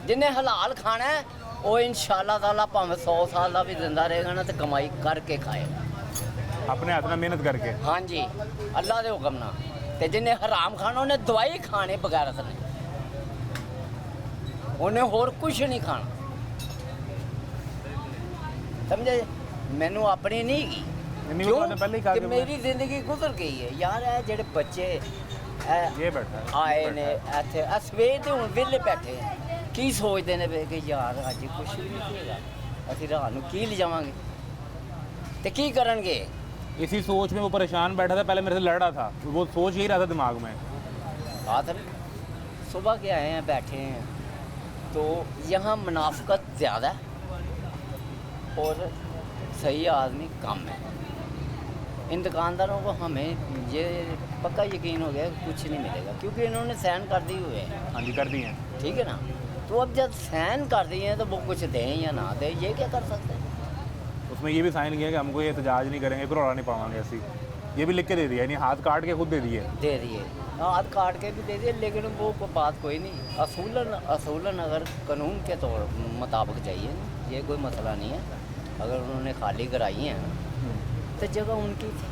जिन्हें हलाल खाना है वो इंशाल्लाह ताला भावें 100 साल का भी जिंदा रहेगा ना तो कमाई करके खाएगा, अपने हाथ में मेहनत करके। हाँ जी, अल्लाह के हुक्म ना। ते जिन्हें हराम खाना उन्हें दवाई खाने बगैर ने, उन्हें होर कुछ नहीं खाना। समझे? मैनू अपनी नहीं की नहीं, वो तो पहले ही खा कि के मेरी जिंदगी गुजर गई है यार। ये जेडे बच्चे ये बैठा है, आए ने इत्थे सवेर दे हुण वेले बैठे हैं, की सोचते ने वे कि यार अज कुछ भी नहीं होएगा, असीं रात नूं की ले जावांगे ते की करनगे। इसी सोच में वो परेशान बैठा था, पहले मेरे से लड़ रहा था, वो सोच यही रहा था दिमाग में। बात सुबह के आए हैं बैठे हैं तो यहाँ मुनाफकत ज़्यादा है और सही आदमी कम है। इन दुकानदारों को हमें ये पक्का यकीन हो गया कि कुछ नहीं मिलेगा, क्योंकि इन्होंने साइन कर दिए हुए हैं। हाँ जी, कर दिए हैं। ठीक है ना, तो अब जब साइन कर दिए हैं तो वो कुछ दें या ना दें, ये क्या कर सकते हैं। उसमें ये भी साइन किया कि हमको ये एहतजाज नहीं करेंगे, घरोड़ा नहीं पावांगे ऐसी, ये भी लिख के दे दिया, यानी हाथ काट के खुद दे दिए। दे दिए, हाथ काट के भी दे दिए, लेकिन वो बात कोई नहीं। असूलन अगर कानून के तौर मुताबिक चाहिए, ये कोई मसला नहीं है। अगर उन्होंने खाली कराई है तो जगह उनकी थी।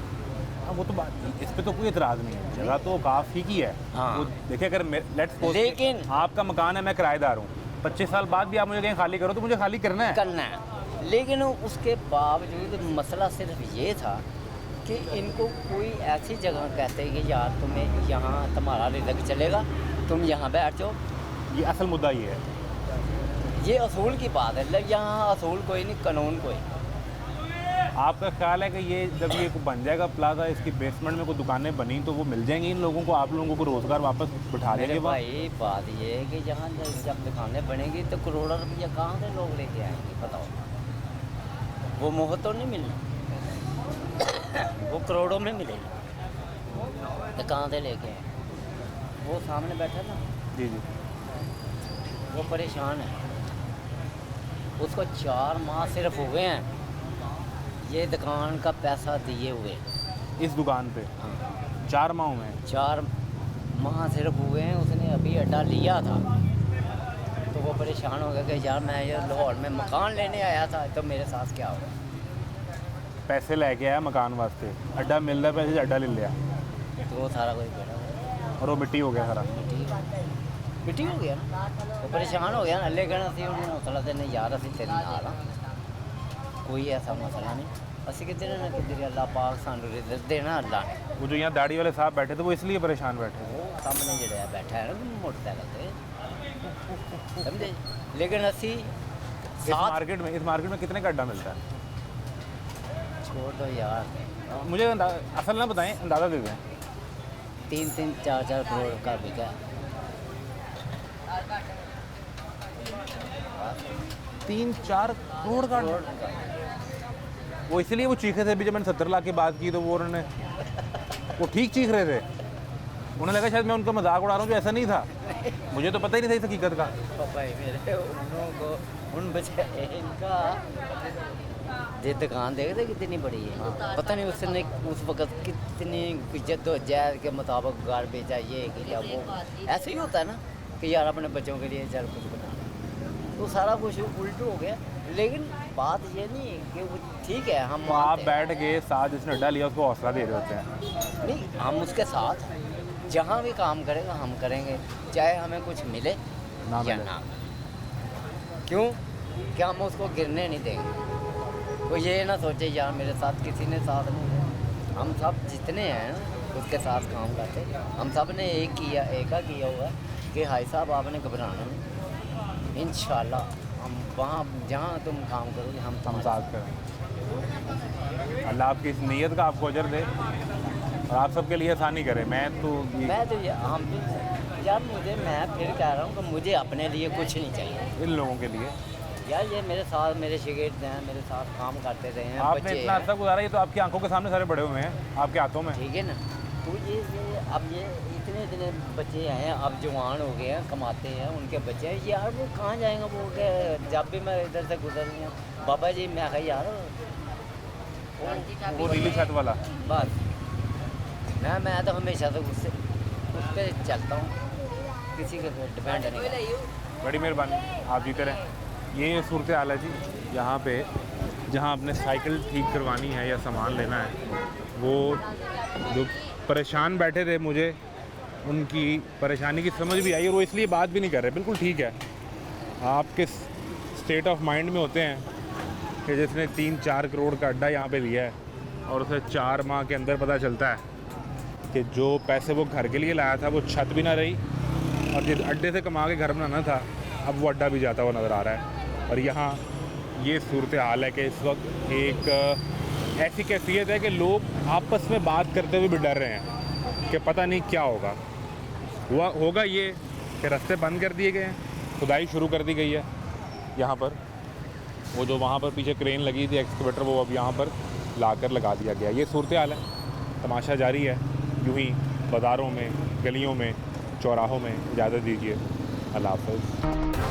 हाँ, वो तो बात, इस पे तो कोई एतराज़ नहीं है, जगह तो काफ़ी की है। हाँ। वो देखिए, अगर लेट्स सपोज लेकिन आपका मकान है, मैं किराएदार हूँ, 25 साल बाद भी आप मुझे कहीं खाली करो तो मुझे खाली करना है। करना है, लेकिन उसके बावजूद मसला सिर्फ ये था कि इनको कोई ऐसी जगह कहते हैं कि यार तुम्हें यहाँ तुम्हारा रिज़्क चलेगा, तुम यहाँ बैठ जाओ। ये असल मुद्दा ये है। ये असूल की बात है, यहाँ असूल कोई नहीं, कानून कोई। आपका ख्याल है कि ये जब ये बन जाएगा प्लाजा, इसकी बेसमेंट में कोई दुकानें बनी तो वो मिल जाएंगी इन लोगों को, आप लोगों को रोज़गार वापस बिठा मेरे देंगे? भाई बात ये है कि यहाँ जब दुकानें बनेगी तो करोड़ों रुपया कहाँ से लोग लेके आएंगे बताओ। वो मोहर तो नहीं मिलना, वो करोड़ों में मिलेगी तो कहाँ से लेके आए। वो सामने बैठा ना, जी जी, वो परेशान है, उसको 4 माह सिर्फ हो गए हैं ये दुकान का पैसा दिए हुए। इस दुकान पे हाँ, 4 माह में 4 माह सिर्फ हुए हैं। उसने अभी अड्डा लिया था तो वो परेशान हो गया कि यार मैं ये लाहौर में मकान लेने आया था तो मेरे साथ क्या होगा। पैसे लेके आया मकान वास्ते, अड्डा मिल रहा है, पैसे से अड्डा ले लिया तो वो सारा कुछ बेड़ा और वो मिट्टी हो गया सारा। मिट्टी हो गया ना, वो परेशान हो गया ना। लेकिन असी उन्हें हौसला देने यार असी तेरे नाल हाँ, कोई ऐसा मसला नहीं। असी किधर ना किधर अल्लाह पाक सानू रिज़्क देना अल्लाह ने। वो जो यहाँ दाढ़ी वाले साहब बैठे थे वो इसलिए परेशान बैठे थे। वो सामने जड़ा बैठा है ना मोटरसाइकिल पे, समझे। लेकिन असी इस मार्केट में कितने का अड्डा मिलता है? छोड़ दो यार, मुझे असल ना बताएं, अंदाज़ा दे दें। 3-3, 4-4 करोड़ का बिका। 3-4 करोड़ का। वो इसलिए वो चीखे थे अभी जब मैंने 70 लाख की बात की तो वो उन्होंने वो ठीक चीख रहे थे। उन्हें लगा शायद मैं उनका मजाक उड़ा रहा हूँ, जो ऐसा नहीं था। मुझे तो पता ही नहीं था इस हकीकत का। भाई मेरे उन बच्चे इनका ये दुकान देखते कितनी बड़ी है, पता नहीं उसने उस वक़्त कितनी जद्दोजहद के मुताबिक घर बेचा, ये किया वो। ऐसे ही होता है ना कि यार अपने बच्चों के लिए चल कुछ बना, तो सारा कुछ उल्ट हो गया। लेकिन बात ये नहीं है कि वो ठीक है, हम तो आप बैठ के साथ जिसने अड्डा लिया उसको हौसला दे रहे होते हैं। नहीं, हम उसके साथ जहाँ भी काम करेगा हम करेंगे, चाहे हमें कुछ मिले ना या मिले। ना। क्यों? क्या हम उसको गिरने नहीं देंगे। वो ये ना सोचे यार मेरे साथ किसी ने साथ नहीं दिया। हम सब जितने हैं उसके साथ काम करते, हम सब ने एक किया हुआ कि भाई साहब आपने घबराना नहीं, इंशाल्लाह हम वहाँ जहाँ तुम काम करोगे हम साथ करें। अल्लाह आपकी इस नीयत का आपको अजर दे और आप सबके लिए आसानी करे। मैं तो हम यार मैं फिर कह रहा हूँ कि मुझे अपने लिए कुछ नहीं चाहिए। इन लोगों के लिए यार ये मेरे साथ मेरे शिगिर्द हैं, मेरे साथ काम करते रहे हैं, आपने बच्चे इतना हैं। अच्छा गुजारा, ये तो आपकी आंखों के सामने सारे बड़े हुए हैं, आपके हाथों में। ठीक है ना, तो ये अब ये इतने बच्चे हैं, अब जवान हो गए हैं, कमाते हैं, उनके बच्चे हैं यार, वो कहाँ जाएंगे। वो के जब भी मैं इधर से गुजर रही हूँ, बाबा जी मैं कहा यार वो नीली छत वाला बस मैं तो हमेशा से उससे उस पर चलता हूँ, किसी के ऊपर डिपेंड नहीं। बड़ी मेहरबानी, आप जीते रहें। ये सूरत हाल है जी यहाँ पे, जहाँ आपने साइकिल ठीक करवानी है या सामान लेना है, वो जो परेशान बैठे थे, मुझे उनकी परेशानी की समझ भी आई और वो इसलिए बात भी नहीं कर रहे। बिल्कुल ठीक है, आप किस स्टेट ऑफ माइंड में होते हैं कि जिसने 3-4 करोड़ का अड्डा यहाँ पे लिया है और उसे 4 माह के अंदर पता चलता है कि जो पैसे वो घर के लिए लाया था वो छत भी ना रही, और जिस अड्डे से कमा के घर बनाना था अब वो अड्डा भी जाता हुआ नज़र आ रहा है। और यहाँ ये सूरत हाल है कि इस वक्त एक ऐसी कैफियत है कि लोग आपस में बात करते हुए भी डर रहे हैं कि पता नहीं क्या होगा। होगा ये कि रास्ते बंद कर दिए गए हैं, खुदाई शुरू कर दी गई है यहाँ पर। वो जो वहाँ पर पीछे क्रेन लगी थी एक्सकवेटर, वो अब यहाँ पर लाकर लगा दिया गया। ये सूरत हाल है, तमाशा जारी है यूँ ही बाज़ारों में, गलियों में, चौराहों में। इजाज़त दीजिए, अल्लाह हाफ़िज़।